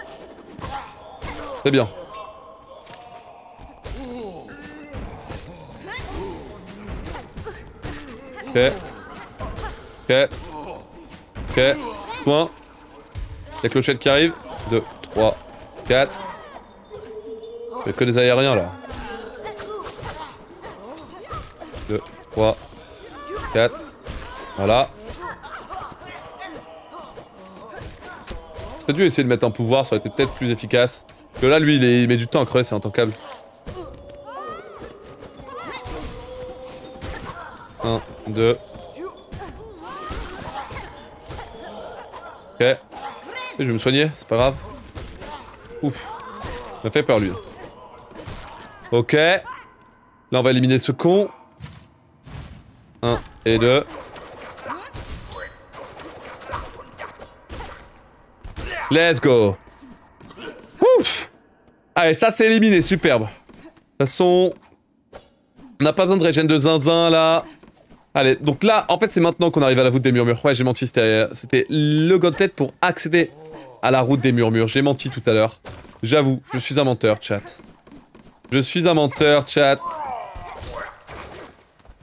C'est bien. Ok. Ok. Ok. Soin. La clochette qui arrive. 2, 3, 4. Il y a que des aériens là. 2, 3, 4. Voilà. J'ai dû essayer de mettre un pouvoir, ça aurait été peut-être plus efficace. Parce que là, lui, il met du temps à crever, c'est intankable. 1, 2. Ok. Et je vais me soigner, c'est pas grave. Ouf. Ça m'a fait peur lui. Ok. Là on va éliminer ce con. 1 et 2. Let's go. Ouf. Allez, ça c'est éliminé, superbe. De toute façon, on n'a pas besoin de régène de zinzin là. Allez, donc là, en fait c'est maintenant qu'on arrive à la voûte des murmures. Ouais, j'ai menti, c'était le gauntlet pour accéder à la route des murmures. J'ai menti tout à l'heure. J'avoue, je suis un menteur, chat. Je suis un menteur, chat.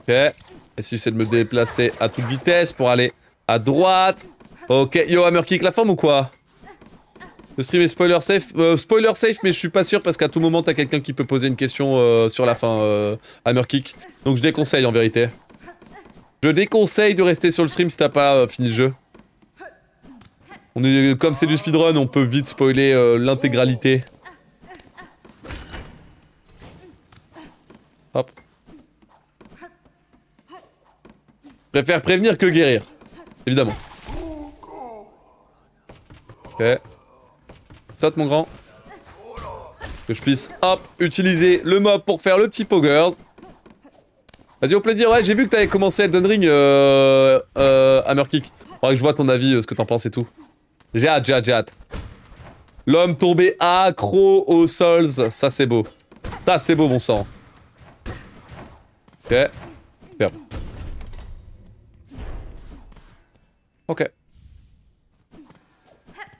Ok. Et si j'essaie de me déplacer à toute vitesse pour aller à droite. Ok, yo, Hammerkick, la forme ou quoi? Le stream est spoiler safe. Spoiler safe, mais je suis pas sûr parce qu'à tout moment t'as quelqu'un qui peut poser une question sur la fin, Hammerkick. Donc je déconseille en vérité. Je déconseille de rester sur le stream si t'as pas fini le jeu. On est, comme c'est du speedrun, on peut vite spoiler l'intégralité. Hop. Je préfère prévenir que guérir. Évidemment. Ok. Saute mon grand. Que je puisse, hop, utiliser le mob pour faire le petit poggers. Vas-y, au plaisir. Ouais, j'ai vu que t'avais commencé Elden Ring, Hammerkick. Faudrait que je vois ton avis, ce que t'en penses et tout. J'ai hâte, j'ai hâte, j'ai hâte. L'homme tombé accro aux sols. Ça, c'est beau. Ça, c'est beau, mon sang. Ok. Superbe. Ok.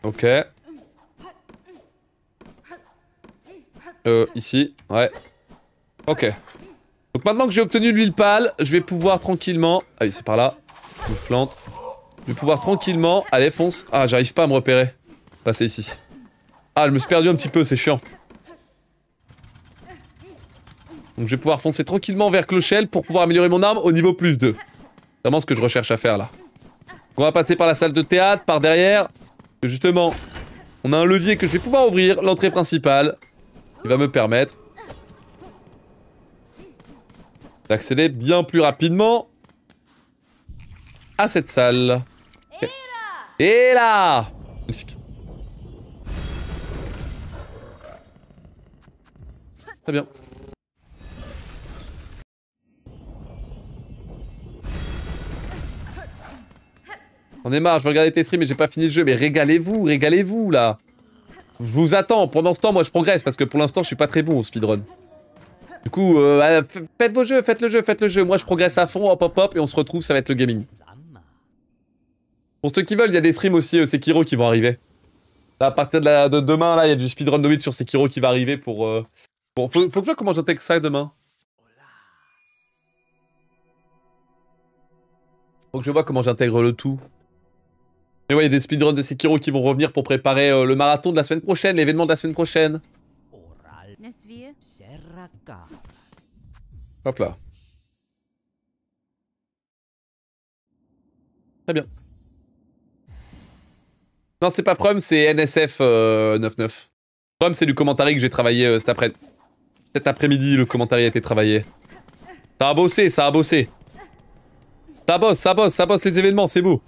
Ok. Ici. Ouais. Ok. Donc maintenant que j'ai obtenu l'huile pâle, je vais pouvoir tranquillement... Ah oui, c'est par là. Une plante. Je vais pouvoir tranquillement... Allez, fonce. Ah, j'arrive pas à me repérer. Passer ici. Ah, je me suis perdu un petit peu, c'est chiant. Donc je vais pouvoir foncer tranquillement vers Clochelle pour pouvoir améliorer mon arme au niveau plus 2. C'est vraiment ce que je recherche à faire là. On va passer par la salle de théâtre, par derrière. Justement, on a un levier que je vais pouvoir ouvrir, l'entrée principale. Qui va me permettre d'accéder bien plus rapidement à cette salle. Okay. Et là, magnifique. Très bien. On est marre, je vais regarder tes streams mais j'ai pas fini le jeu. Mais régalez-vous là. Je vous attends. Pendant ce temps, moi je progresse parce que pour l'instant je suis pas très bon au speedrun. Du coup, faites vos jeux, faites le jeu. Moi je progresse à fond, hop hop hop, et on se retrouve, ça va être le gaming. Pour ceux qui veulent, il y a des streams aussi Sekiro qui vont arriver. Là, à partir de demain, là, il y a du speedrun de 8 sur Sekiro qui va arriver pour... Faut que je vois comment j'intègre ça demain. Faut que je vois comment j'intègre le tout. Mais ouais, il y a des speedruns de Sekiro qui vont revenir pour préparer le marathon de la semaine prochaine, l'événement de la semaine prochaine. Hop là. Très bien. Non, c'est pas Prum, c'est NSF 99. Prum, c'est du commentary que j'ai travaillé cet après-midi, le commentary a été travaillé. Ça a bossé, ça a bossé. Ça bosse les événements, c'est beau.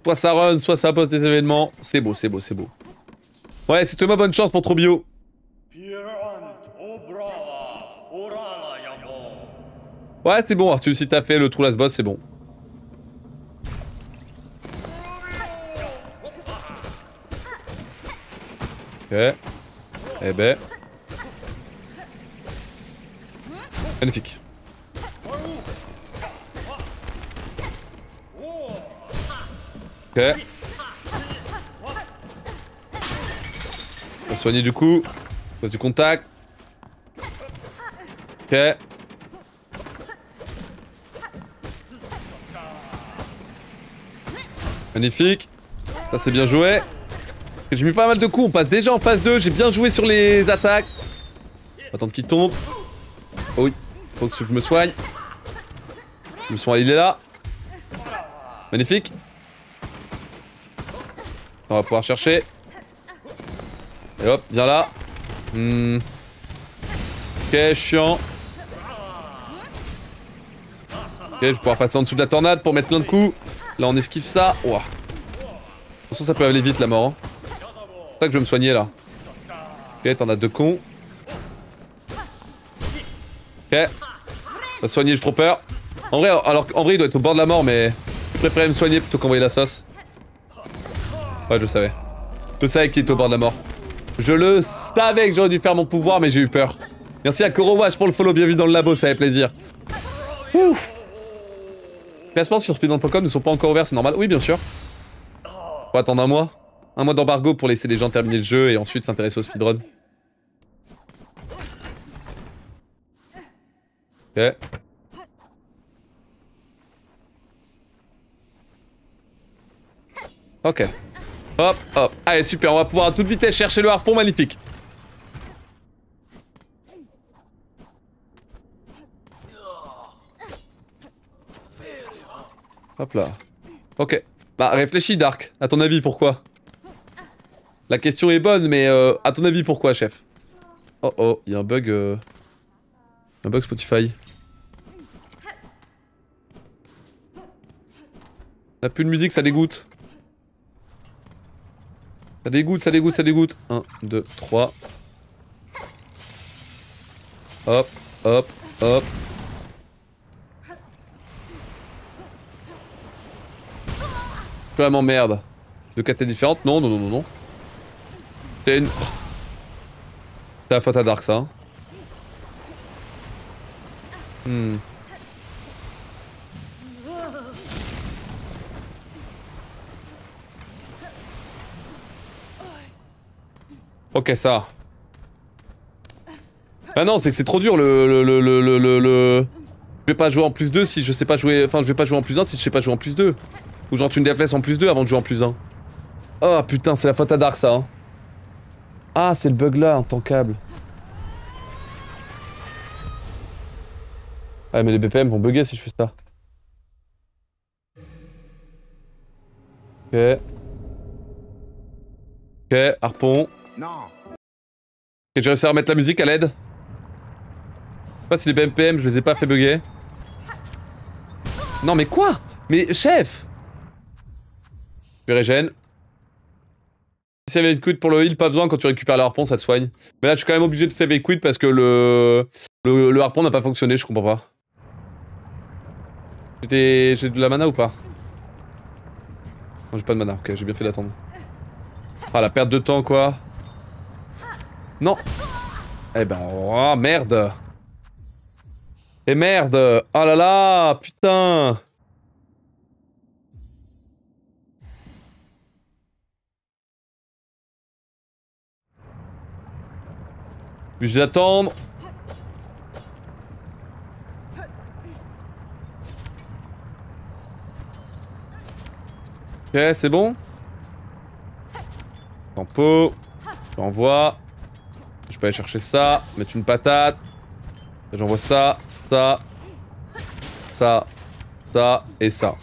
Soit ça run, soit ça bosse des événements. C'est beau, c'est beau, c'est beau. Ouais, c'est Thomas, bonne chance pour Trobio. Ouais, c'est bon, Arthur, si t'as fait le trou last boss, c'est bon. Ok. Eh ben. Magnifique. Ok. On va soigner du coup. Pose du contact. Ok. Magnifique. Ça c'est bien joué. J'ai mis pas mal de coups, on passe déjà en phase 2, j'ai bien joué sur les attaques. Attendre qu'il tombe. Oh oui, faut que je me soigne. Le soin il est là. Magnifique. On va pouvoir chercher. Et hop, viens là. Ok, chiant. Ok, je vais pouvoir passer en dessous de la tornade pour mettre plein de coups. Là, on esquive ça. Ouah. De toute façon, ça peut aller vite la mort. Hein. C'est ça que je vais me soigner là. Ok, t'en as deux cons. Ok. On va se soigner, j'ai trop peur. En vrai, en vrai, il doit être au bord de la mort, mais je préférais me soigner plutôt qu'envoyer la sauce. Ouais, je savais. Je savais qu'il était au bord de la mort. Je le savais que j'aurais dû faire mon pouvoir, mais j'ai eu peur. Merci à Korowash pour le follow, bienvenue dans le labo, ça fait plaisir. Ouf. Les classements sur speedrun.com ne sont pas encore ouverts, c'est normal. Oui, bien sûr. Faut attendre un mois. Un mois d'embargo pour laisser les gens terminer le jeu et ensuite s'intéresser au speedrun. Ok. Ok. Hop, hop. Allez, super, on va pouvoir à toute vitesse chercher le harpon magnifique. Hop là. Ok. Bah, réfléchis, Dark. À ton avis, pourquoi? La question est bonne, mais à ton avis, pourquoi, chef? Oh oh, il y a un bug... Un bug Spotify. On a plus de musique, ça dégoûte. Ça dégoûte, ça dégoûte, ça dégoûte. 1, 2, 3. Hop, hop, hop. Je m'emmerde. Deux quêtes différentes? Non, non, non, non, non. C'est une... C'est la faute à Dark, ça. Hein. Ok, ça. Bah non, c'est que c'est trop dur le... Je vais pas jouer en plus 2 si je sais pas jouer... Enfin, je vais pas jouer en plus 1 si je sais pas jouer en plus 2. Ou genre tu une Deathless en plus 2 avant de jouer en plus 1. Oh putain, c'est la faute à Dark, ça. Hein. Ah, c'est le bug là, en tant câble. Ah, mais les BPM vont bugger si je fais ça. Ok. Ok, harpon. Non. Ok, j'ai réussi à remettre la musique à l'aide. Je sais pas si les BPM, je les ai pas fait bugger. Non mais quoi? Mais chef! Je régène. Save et quit pour le heal, pas besoin, quand tu récupères le harpon, ça te soigne. Mais là, je suis quand même obligé de save et quit parce que le harpon n'a pas fonctionné, je comprends pas. J'ai de la mana ou pas? Non, j'ai pas de mana, ok, j'ai bien fait d'attendre. Ah, la perte de temps, quoi. Non! Eh ben, oh merde! Et merde! Oh là là! Putain! Je vais attendre. Ok, c'est bon. Tempo. J'envoie. Je peux aller chercher ça. Mettre une patate. J'envoie ça. Ça. Ça. Ça. Et ça.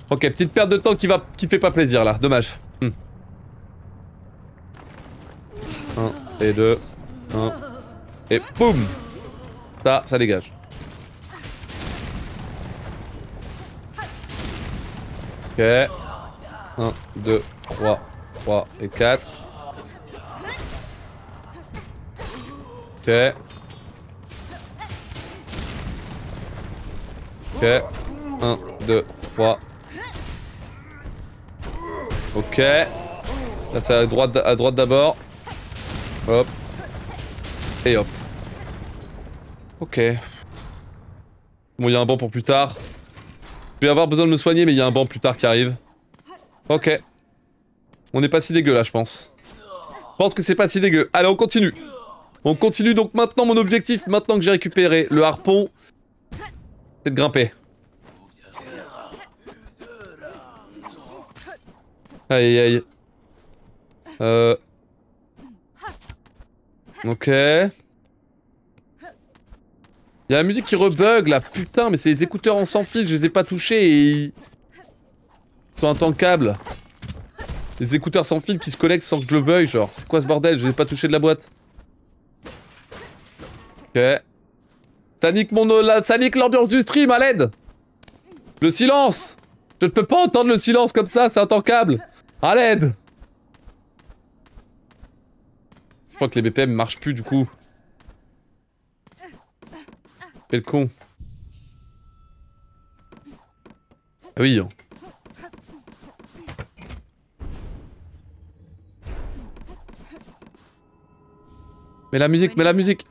Ok, petite perte de temps qui fait pas plaisir là. Dommage. 1 et 2. 1. Et boum! Ça dégage. Ok. 1, 2, 3, 3 et 4. Ok. Ok. 1, 2, 3. Ok. Là c'est à droite d'abord. Hop. Et hop. Ok. Bon, il y a un banc pour plus tard. Je vais avoir besoin de me soigner, mais il y a un banc plus tard qui arrive. Ok. On n'est pas si dégueu là, je pense. Je pense que c'est pas si dégueu. Allez, on continue. On continue donc maintenant, mon objectif, maintenant que j'ai récupéré le harpon, c'est de grimper. Aïe aïe. Ok. Y'a la musique qui rebug là, putain, mais c'est les écouteurs en sans fil, je les ai pas touchés et ils sont intankables. Les écouteurs sans fil qui se connectent sans que je le veuille, genre, c'est quoi ce bordel? Je les ai pas touchés de la boîte. Ok. Ça nique ça nique l'ambiance du stream, à l'aide. Le silence. Je ne peux pas entendre le silence comme ça, c'est intankable. À l'aide. Je crois que les BPM marchent plus du coup. Quel con. Ah oui. Mais la musique, mais la musique.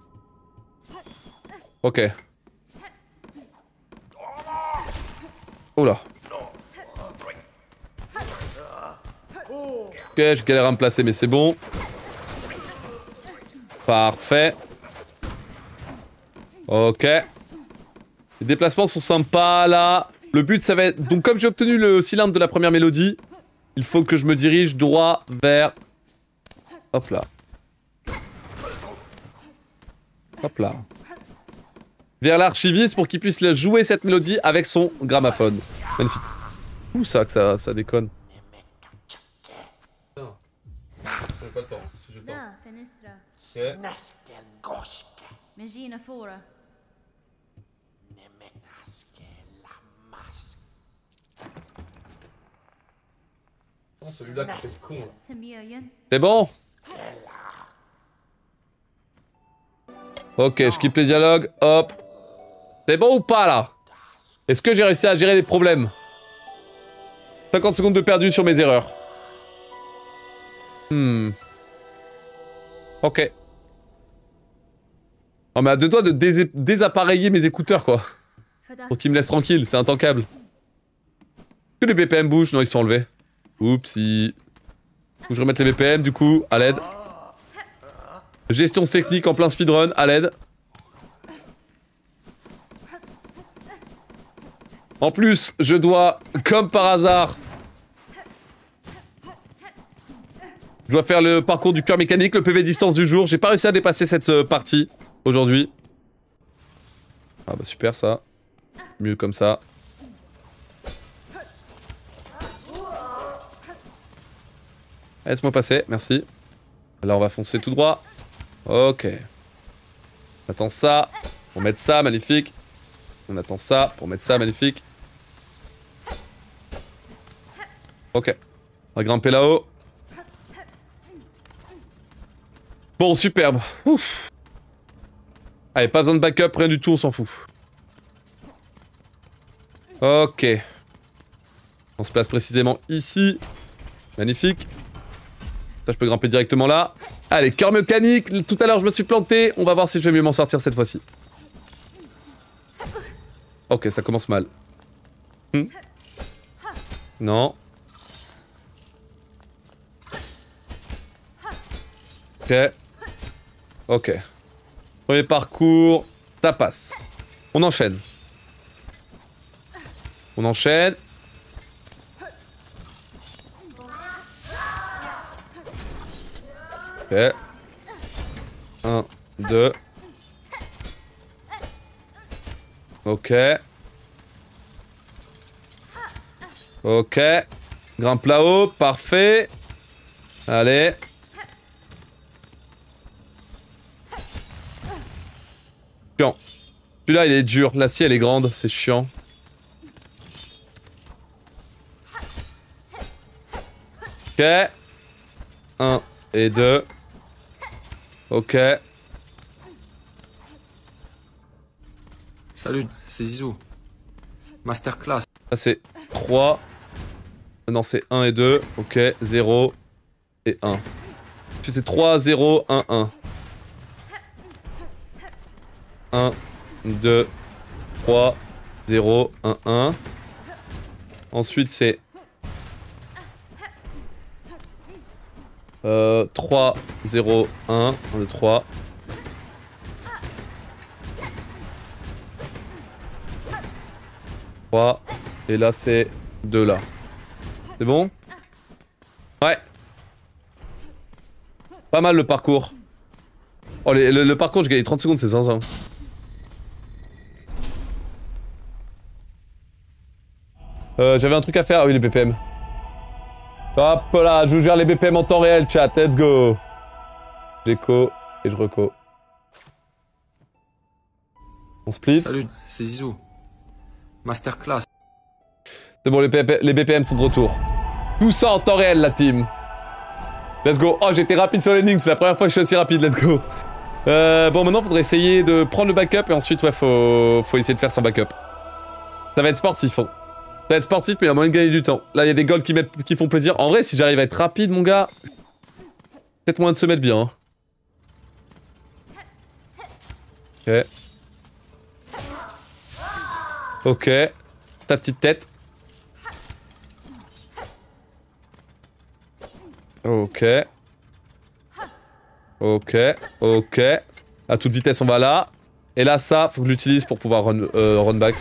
Ok. Oh là. Ok, je galère à me placer, mais c'est bon. Parfait. Ok. Les déplacements sont sympas là. Le but ça va être... Donc comme j'ai obtenu le cylindre de la première mélodie, il faut que je me dirige droit vers... Hop là. Hop là. Vers l'archiviste pour qu'il puisse jouer cette mélodie avec son gramophone. Magnifique. Où ça que ça déconne? Pas le temps, si j'ai le temps. Oh, celui-là qui fait con. C'est bon? Ok, je quitte les dialogues, hop. C'est bon ou pas là? Est-ce que j'ai réussi à gérer les problèmes? 50 secondes de perdu sur mes erreurs. Ok. Oh mais à deux doigts de désappareiller mes écouteurs quoi. Pour qu'ils me laissent tranquille, c'est intankable. Que les BPM bougent? Non, ils sont enlevés. Oupsie. Faut que je remette les BPM du coup, à l'aide. Gestion technique en plein speedrun, à l'aide. En plus, je dois, comme par hasard... Je dois faire le parcours du cœur mécanique, le PV distance du jour. J'ai pas réussi à dépasser cette partie aujourd'hui. Ah bah super ça. Mieux comme ça. Laisse-moi passer, merci. Là on va foncer tout droit. Ok. On attend ça pour mettre ça, magnifique. On attend ça pour mettre ça, magnifique. Ok. On va grimper là-haut. Bon, superbe. Ouf. Allez, pas besoin de backup, rien du tout, on s'en fout. Ok. On se place précisément ici. Magnifique. Ça, je peux grimper directement là. Allez, cœur mécanique. Tout à l'heure, je me suis planté. On va voir si je vais mieux m'en sortir cette fois-ci. Ok, ça commence mal. Non. Ok. Ok. Premier parcours. Ça passe. On enchaîne. On enchaîne. Ok. 1, 2. Ok. Ok. Grimpe là-haut, parfait. Allez. Chiant. Celui-là, il est dur. La scie, elle est grande. C'est chiant. Ok. 1 et 2. Ok. Salut, c'est Zizou. Masterclass. Ça, c'est 3. Non, c'est 1 et 2. Ok. 0 et 1. Ensuite, c'est 3, 0, 1, 1. 1, 2, 3, 0, 1, 1. Ensuite, c'est 3, 0, 1, 1, 2, 3. Et là, c'est 2 là. C'est bon? Ouais. Pas mal le parcours. Oh, le parcours, j'ai gagné 30 secondes, c'est zinzin. J'avais un truc à faire. Ah oui, les BPM. Hop là, je vous gère les BPM en temps réel, chat. Let's go. J'écho et je reco. On split. Salut, c'est Zizou. Masterclass. C'est bon, les BPM sont de retour. Tout ça en temps réel, la team. Let's go. Oh, j'ai été rapide sur l'énigme, c'est la première fois que je suis aussi rapide, let's go. Bon, maintenant, faudrait essayer de prendre le backup et ensuite, ouais, faut essayer de faire sans backup. Ça va être sportif, hein. Ça va être sportif, mais il y a moyen de gagner du temps. Là, il y a des golds qui font plaisir. En vrai, si j'arrive à être rapide, mon gars, peut-être moyen de se mettre bien. Hein. Ok. Ok. Ta petite tête. Ok. Ok. Ok. À toute vitesse, on va là. Et là, ça, faut que je l'utilise pour pouvoir run back.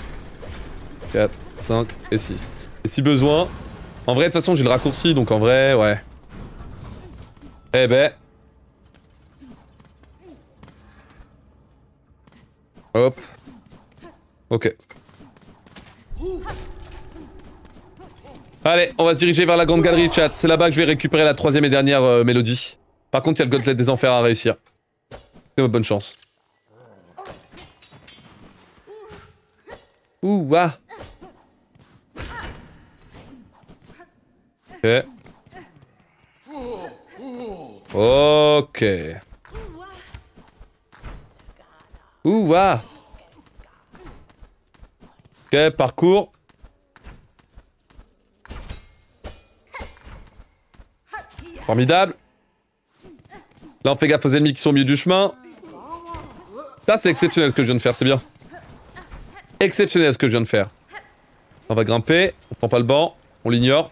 4, 5 et 6. Et si besoin... En vrai, de toute façon, j'ai le raccourci, donc en vrai, ouais. Eh ben... Hop. Ok. Allez, on va se diriger vers la grande galerie, chat. C'est là-bas que je vais récupérer la troisième et dernière mélodie. Par contre, il y a le gauntlet des enfers à réussir. Bonne chance. Ouh, ah. Ok. Ok. Ouh, ah. Ok, parcours. Formidable. Là, on fait gaffe aux ennemis qui sont au milieu du chemin. Là, c'est exceptionnel ce que je viens de faire, c'est bien. Exceptionnel ce que je viens de faire. On va grimper, on prend pas le banc, on l'ignore.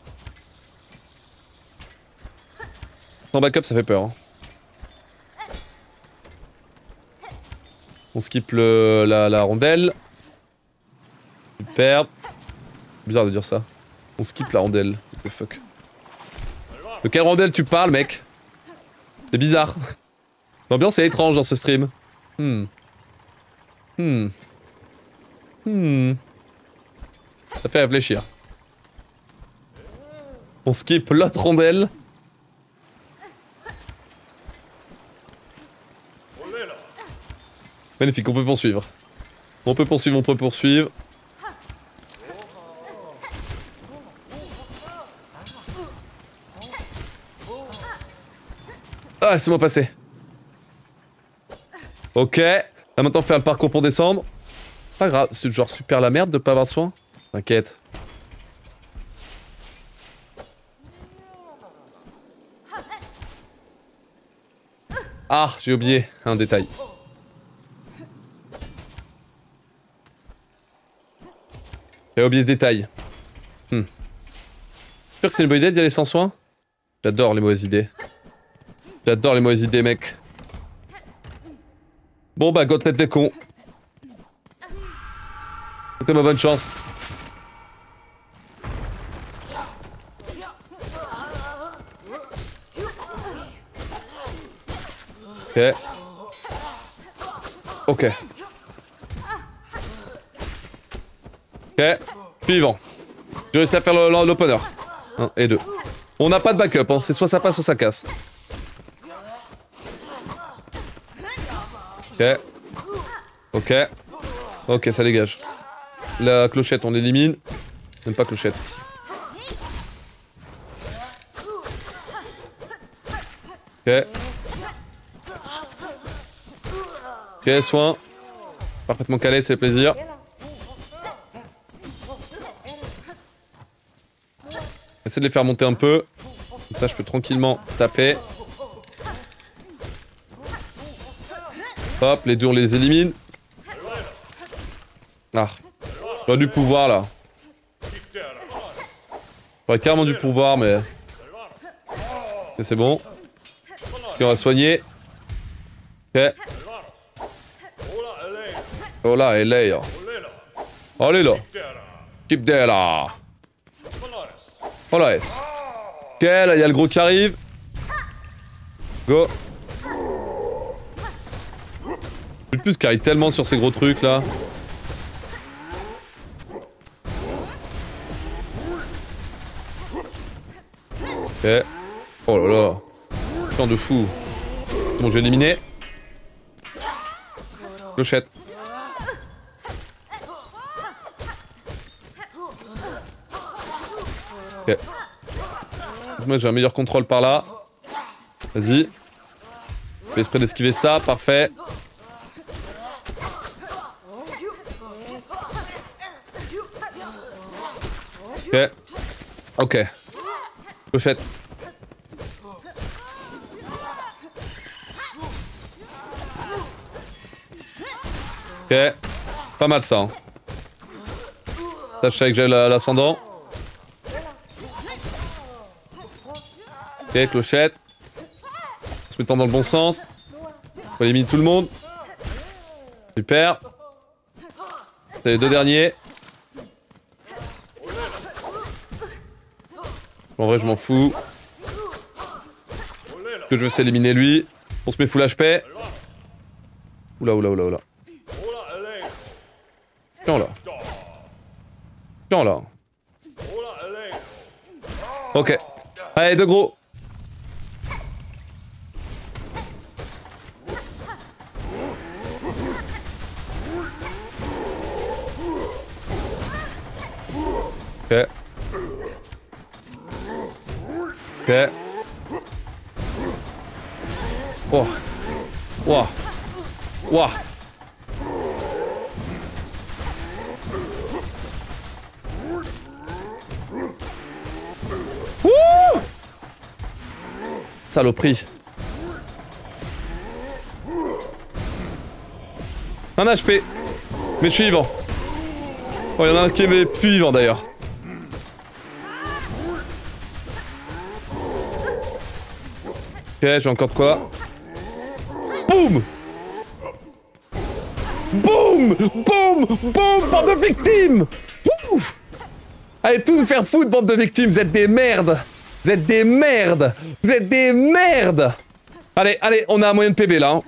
Sans backup, ça fait peur. Hein. On skip la rondelle. Superbe. Bizarre de dire ça. On skip la rondelle. What the fuck. De quelle rondelle tu parles, mec? C'est bizarre. L'ambiance est étrange dans ce stream. Ça fait réfléchir. On skip l'autre rondelle. Magnifique, on peut poursuivre. On peut poursuivre, on peut poursuivre. Ah, laissez-moi passer. Ok. Là maintenant, faire le parcours pour descendre. Pas grave, c'est genre super la merde de pas avoir de soin. T'inquiète. Ah, j'ai oublié un détail. J'ai oublié ce détail. Sûr que c'est une bonne idée d'y aller sans soin? J'adore les mauvaises idées. J'adore les mauvaises idées, mec. Bon bah, côtelette des cons. C'était ma bonne chance. Ok. Ok. Ok. Suivant. J'ai réussi à faire l'opener. 1 et 2. On n'a pas de backup, hein. C'est soit ça passe, soit ça casse. Ok. Ok. Ok, ça dégage. La clochette, on l'élimine. Même pas clochette. Ok. Ok, soin. Parfaitement calé, ça fait plaisir. Essaie de les faire monter un peu. Comme ça, je peux tranquillement taper. Hop, les deux, on les élimine. Ah. J'aurais du pouvoir, là. J'aurais carrément du pouvoir, mais... Mais c'est bon. Ok, on va soigner. Ok. Oh là, elle est là. Allez là. Keep there là. Oh là, S. Ok, là, il y a le gros qui arrive. Go. Le plus qui arrive tellement sur ces gros trucs là. Ok. Oh là là. Plan de fou. Bon, j'ai éliminé. Clochette. Ok. Moi j'ai un meilleur contrôle par là. Vas-y. Je fais exprès d'esquiver ça, parfait. Ok. Ok. Clochette. Ok. Pas mal ça. Hein. Ça, je savais que j'avais l'ascendant. Ok, clochette. Se mettant dans le bon sens. On élimine tout le monde. Super. C'est les deux derniers. En vrai, je m'en fous. Ce que je veux, c'est éliminer lui. On se met full HP. Oula, oula, oula, oula. Tiens là. Tiens là. Ok. Allez, deux gros. Ok. Ok. Oh. Ouah. Ouah. Wouh. Saloperie. Un HP. Mais je suis vivant. Oh, y'en a un qui est plus vivant d'ailleurs. Ok, j'ai encore de quoi. Boum! Boum! Boum! Boum! Bande de victimes! Ouf! Allez, tous nous faire foutre, bande de victimes, vous êtes des merdes! Vous êtes des merdes! Vous êtes des merdes! Allez, allez, on a un moyen de PB là. Hein.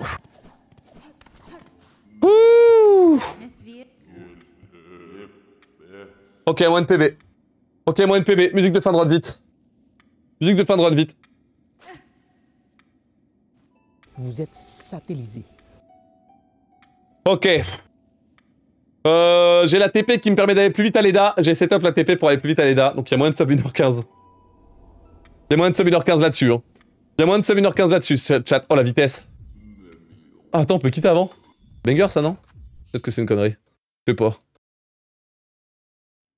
Ouh. Ok, moyen de PB. Ok, moyen de PB. Musique de fin de run, vite. Musique de fin de run, vite. Vous êtes satellisé. Ok. J'ai la TP qui me permet d'aller plus vite à l'EDA. J'ai setup la TP pour aller plus vite à l'EDA. Donc il y a moyen de sub 1h15. Il y a moyen de sub 1h15 là-dessus. Hein. Il y a moyen de sub 1h15 là-dessus, chat. Oh la vitesse. Ah, attends, on peut quitter avant. Banger ça, non? Peut-être que c'est une connerie. Je sais pas.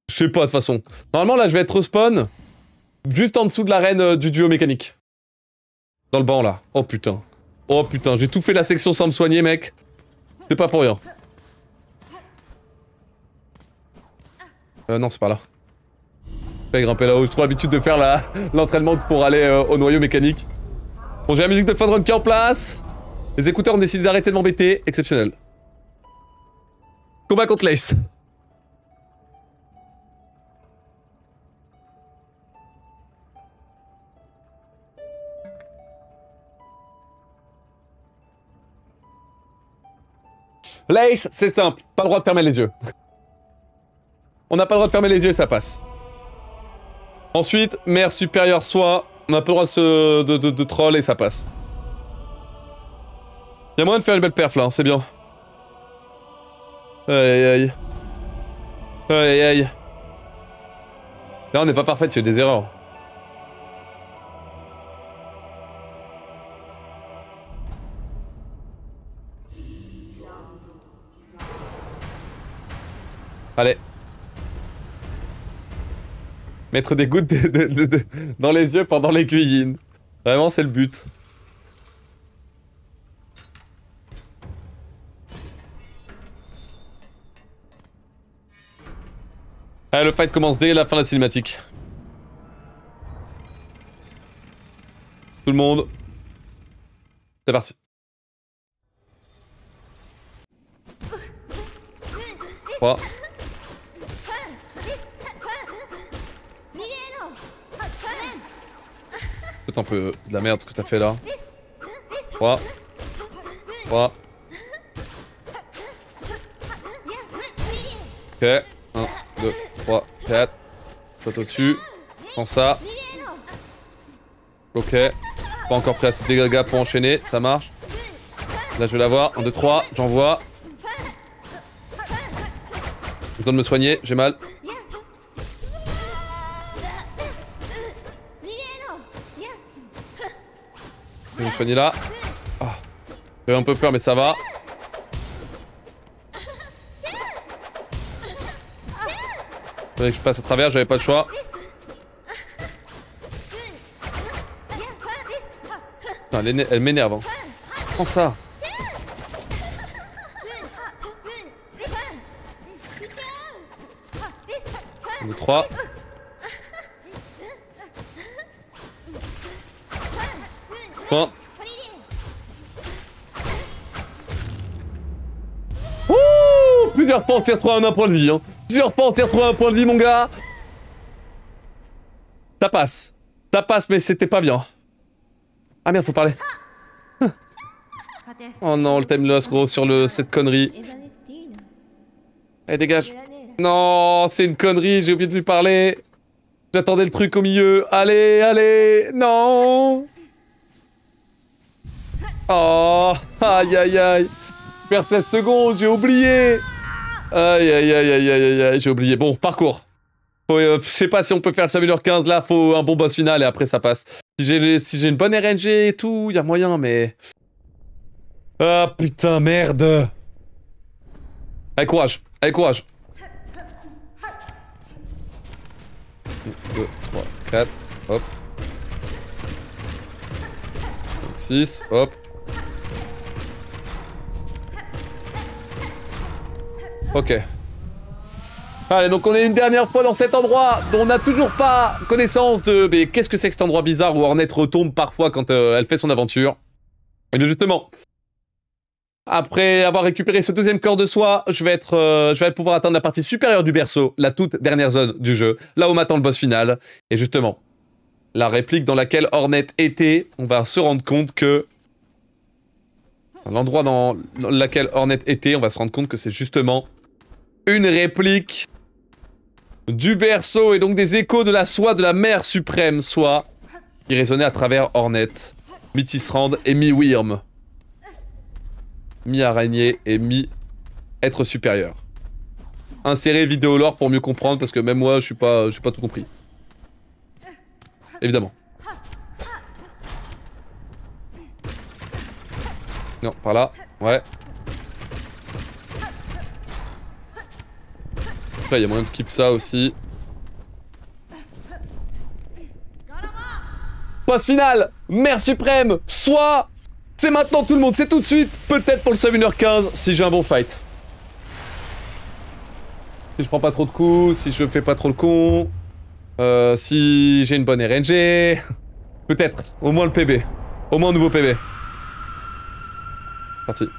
Je sais pas de toute façon. Normalement là je vais être respawn juste en dessous de l'arène du duo mécanique. Dans le banc là. Oh putain. Oh putain, j'ai tout fait la section sans me soigner mec. C'est pas pour rien. Non, c'est pas là. Je vais grimper là-haut, j'ai trop l'habitude de faire l'entraînement pour aller au noyau mécanique. Bon, j'ai la musique de fun run qui est en place. Les écouteurs ont décidé d'arrêter de m'embêter. Exceptionnel. Combat contre l'Ace. L'Ace, c'est simple. Pas le droit de fermer les yeux. On n'a pas le droit de fermer les yeux et ça passe. Ensuite, mère supérieure soit, on n'a pas le droit de troll et ça passe. Y'a moyen de faire une belle perf là, hein, c'est bien. Aïe aïe. Aïe aïe. Là on n'est pas parfait, il y a des erreurs. Allez. Mettre des gouttes dans les yeux pendant l'aiguilline. Vraiment, c'est le but. Allez, le fight commence dès la fin de la cinématique. Tout le monde. C'est parti. Trois. C'est un peu de la merde ce que t'as fait là. 3. 3. Ok. 1, 2, 3, 4. Saute au-dessus. Prends ça. Ok. Pas encore pris assez de dégâts pour enchaîner. Ça marche. Là je vais l'avoir. 1, 2, 3. J'envoie. J'ai besoin de me soigner. J'ai mal. Je vais me soigner là. Oh. J'avais un peu peur mais ça va. Fallait que je passe à travers, j'avais pas le choix. Putain, elle m'énerve. Hein. Prends ça. 1, 2, 3. Point. Ouh, plusieurs fois on s'y retrouve un point de vie. Hein. Plusieurs fois on s'y retrouve un point de vie, mon gars. Ça passe. Ça passe, mais c'était pas bien. Ah merde, faut parler. Oh non, le time loss, gros, sur cette connerie. Allez, dégage. Non, c'est une connerie, j'ai oublié de lui parler. J'attendais le truc au milieu. Allez, allez. Non. Oh, aïe aïe aïe. Faire 16 secondes, j'ai oublié. Aïe aïe aïe aïe aïe aïe, j'ai oublié. Bon, parcours. Je sais pas si on peut faire le 1h15 là, faut un bon boss final et après ça passe. Si j'ai une bonne RNG et tout, y a moyen, mais... Ah putain, merde. Allez, courage, allez, courage. 1, 2, 3, 4, hop. 6, hop. Ok. Allez, donc on est une dernière fois dans cet endroit dont on n'a toujours pas connaissance de... Mais qu'est-ce que c'est que cet endroit bizarre où Hornet retombe parfois quand elle fait son aventure? Et bien justement, après avoir récupéré ce deuxième corps de soi, je vais pouvoir atteindre la partie supérieure du berceau, la toute dernière zone du jeu, là où m'attend le boss final. Et justement, la réplique dans laquelle Hornet était, on va se rendre compte que... L'endroit dans lequel Hornet était, on va se rendre compte que c'est justement une réplique du berceau et donc des échos de la soie de la mère suprême, soie, qui résonnait à travers Hornet, mi-Tisserand et mi-Wyrm. Mi-araignée et mi-être supérieur. Insérer vidéo lore pour mieux comprendre, parce que même moi, je suis pas tout compris. Évidemment. Non, par là. Ouais. Là, il y a moyen de skip ça aussi. Boss final, mère suprême, soit c'est maintenant tout le monde, c'est tout de suite, peut-être pour le sub 1h15 si j'ai un bon fight. Si je prends pas trop de coups, si je fais pas trop le con, si j'ai une bonne RNG, peut-être, au moins le PB, au moins un nouveau PB. Parti.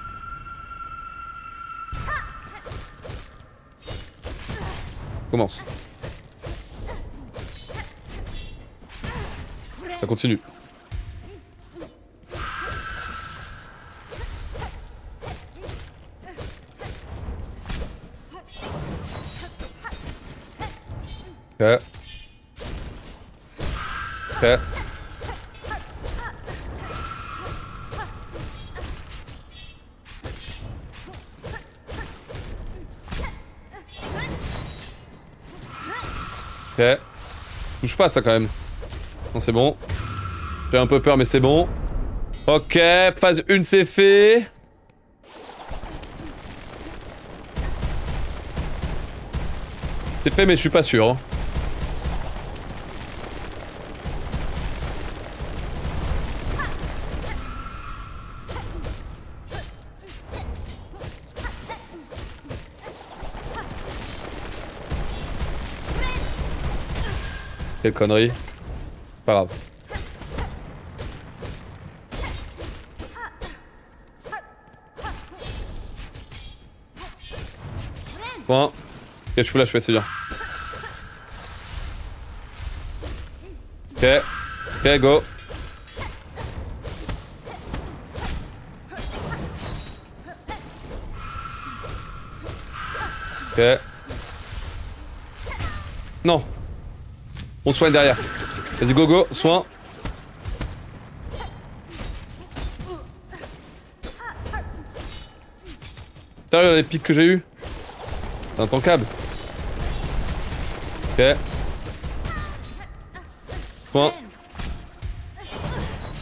Commence. Ça continue. Ok. Ok. Ok. Touche pas ça quand même. Non, c'est bon. J'ai un peu peur, mais c'est bon. Ok, phase 1, c'est fait. C'est fait, mais je suis pas sûr. Hein. Quelle connerie. Pas grave. Point. Ok, je fous la HP, c'est bien. Ok. Ok, go. Ok. Non. On te soigne derrière. Vas-y, go, go, soin. Sérieux, les pics que j'ai eu. C'est intankable. Ok. Point.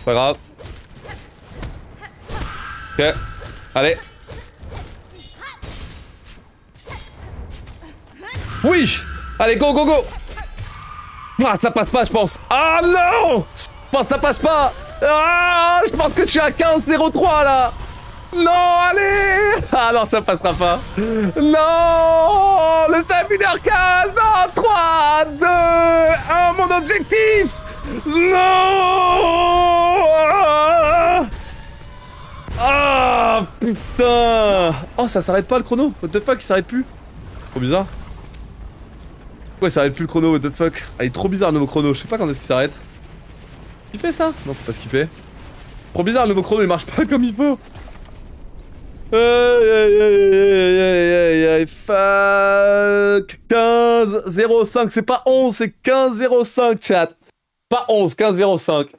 Pas grave. Ok. Allez. Oui! Allez, go, go, go! Ah, ça passe pas, je pense. Ah non! Je pense que ça passe pas. Ah, je pense que je suis à 15-0-3 là. Non, allez! Ah non, ça passera pas. Non! Le sub 1h15! Non! 3, 2, 1, mon objectif! Non! Ah, putain! Oh, ça s'arrête pas le chrono? What the fuck, il s'arrête plus? Trop bizarre. Ouais, ça arrête plus le chrono, what the fuck. Ah, il est trop bizarre le nouveau chrono, je sais pas quand est-ce qu'il s'arrête. Skipper ça? Non, faut pas skipper. Trop bizarre, le nouveau chrono il marche pas comme il faut. Fuck. 15-05, c'est pas 11, c'est 15-05 chat. Pas 11, 15-05.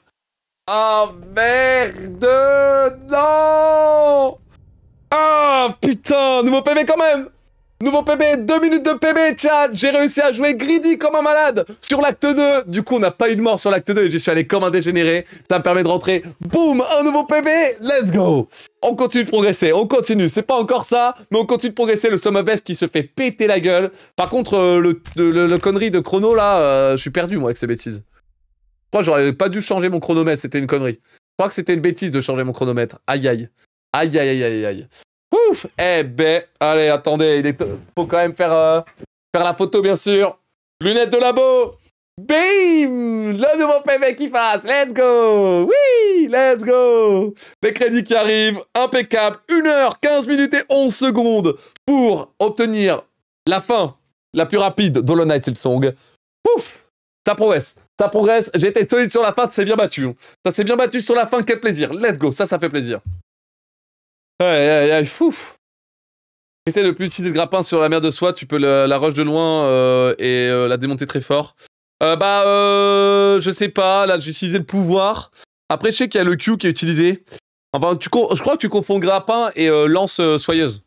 Oh merde, non. Ah putain, nouveau PV quand même. Nouveau PB, 2 minutes de PB, chat. J'ai réussi à jouer greedy comme un malade sur l'acte 2. Du coup, on n'a pas eu de mort sur l'acte 2 et je suis allé comme un dégénéré. Ça me permet de rentrer. Boum, un nouveau PB. Let's go. On continue de progresser, on continue. C'est pas encore ça, mais on continue de progresser. Le Sum of Best qui se fait péter la gueule. Par contre, le connerie de chrono, là, je suis perdu, moi, avec ces bêtises. Je crois que j'aurais pas dû changer mon chronomètre, c'était une connerie. crois que c'était une bêtise de changer mon chronomètre. Aïe aïe. Aïe aïe aïe aïe aïe. Ouf. Eh ben, allez, attendez, faut quand même faire la photo, bien sûr. Lunettes de labo. Bim! Le nouveau PV qui passe. Let's go. Oui, let's go. Les crédits qui arrivent. Impeccable. 1h, 15 minutes et 11 secondes pour obtenir la fin la plus rapide d'Hollow Knight Silksong. Ouf! Ça progresse. Ça progresse. J'ai été solide sur la fin. C'est bien battu. Ça s'est bien battu sur la fin. Quel plaisir. Let's go. Ça fait plaisir. Aïe, aïe, aïe. Fouf. Essaye de plus utiliser le grappin sur la mer de soie. Tu peux la rush de loin et la démonter très fort. Je sais pas. Là, j'ai utilisé le pouvoir. Après, je sais qu'il y a le Q qui est utilisé. Enfin, je crois que tu confonds grappin et lance soyeuse.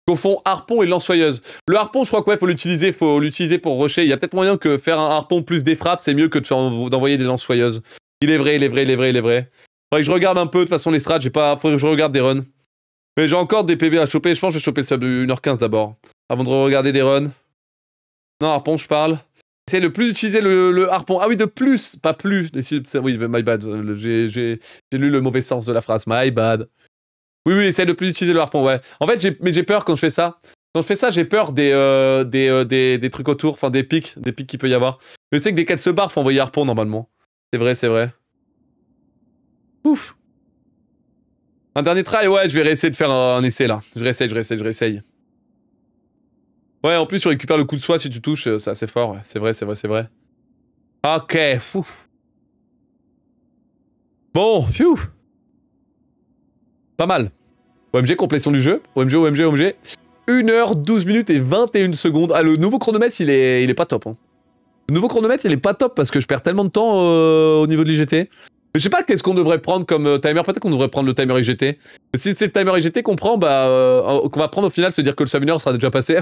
Tu confonds harpon et lance soyeuse. Le harpon, je crois qu'il faut l'utiliser. Faut l'utiliser pour rusher. Il y a peut-être moyen que faire un harpon plus des frappes, c'est mieux que d'envoyer des lances soyeuses. Il est vrai. Faudrait que je regarde un peu. De toute façon, les strats, faudrait que je regarde des runs. Mais j'ai encore des PB à choper. Je pense que je vais choper le sub 1h15 d'abord. Avant de regarder des runs. Non, harpon, je parle. Essaye de plus utiliser le harpon. Ah oui, de plus, pas plus. Oui, my bad. J'ai lu le mauvais sens de la phrase. My bad. Oui, essaye de plus utiliser le harpon, ouais. En fait, j'ai peur quand je fais ça. Quand je fais ça, j'ai peur des trucs autour, enfin des pics qu'il peut y avoir. Je sais que dès qu'elle se barre, faut envoyer harpon normalement. C'est vrai. Ouf. Un dernier try, ouais, je vais réessayer de faire un essai là. Je réessaye. Ouais, en plus, tu récupères le coup de soie si tu touches, c'est assez fort. Ouais. C'est vrai. Ok, fou. Bon, pfiou. Pas mal. OMG, complétion du jeu. OMG. 1h, 12 minutes et 21 secondes. Ah, le nouveau chronomètre, il est pas top. Hein. Le nouveau chronomètre, il est pas top parce que je perds tellement de temps au niveau de l'IGT. Mais je sais pas qu'est-ce qu'on devrait prendre comme timer. Peut-être qu'on devrait prendre le timer IGT. Mais si c'est le timer IGT qu'on prend, qu'on va prendre au final, se dire que le sub 1h sera déjà passé.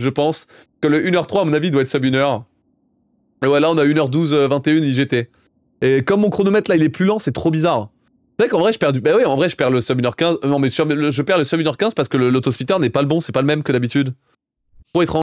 Je pense que le 1h3, à mon avis, doit être sub 1h. Et ouais, là, on a 1h12, 21 IGT. Et comme mon chronomètre, là, il est plus lent, c'est trop bizarre. C'est vrai qu'en vrai, je perds Bah oui, en vrai, je perds le sub 1h15. Non, mais je perds le sub 1h15 parce que l'autosplitter n'est pas le bon, c'est pas le même que d'habitude. Trop étrange.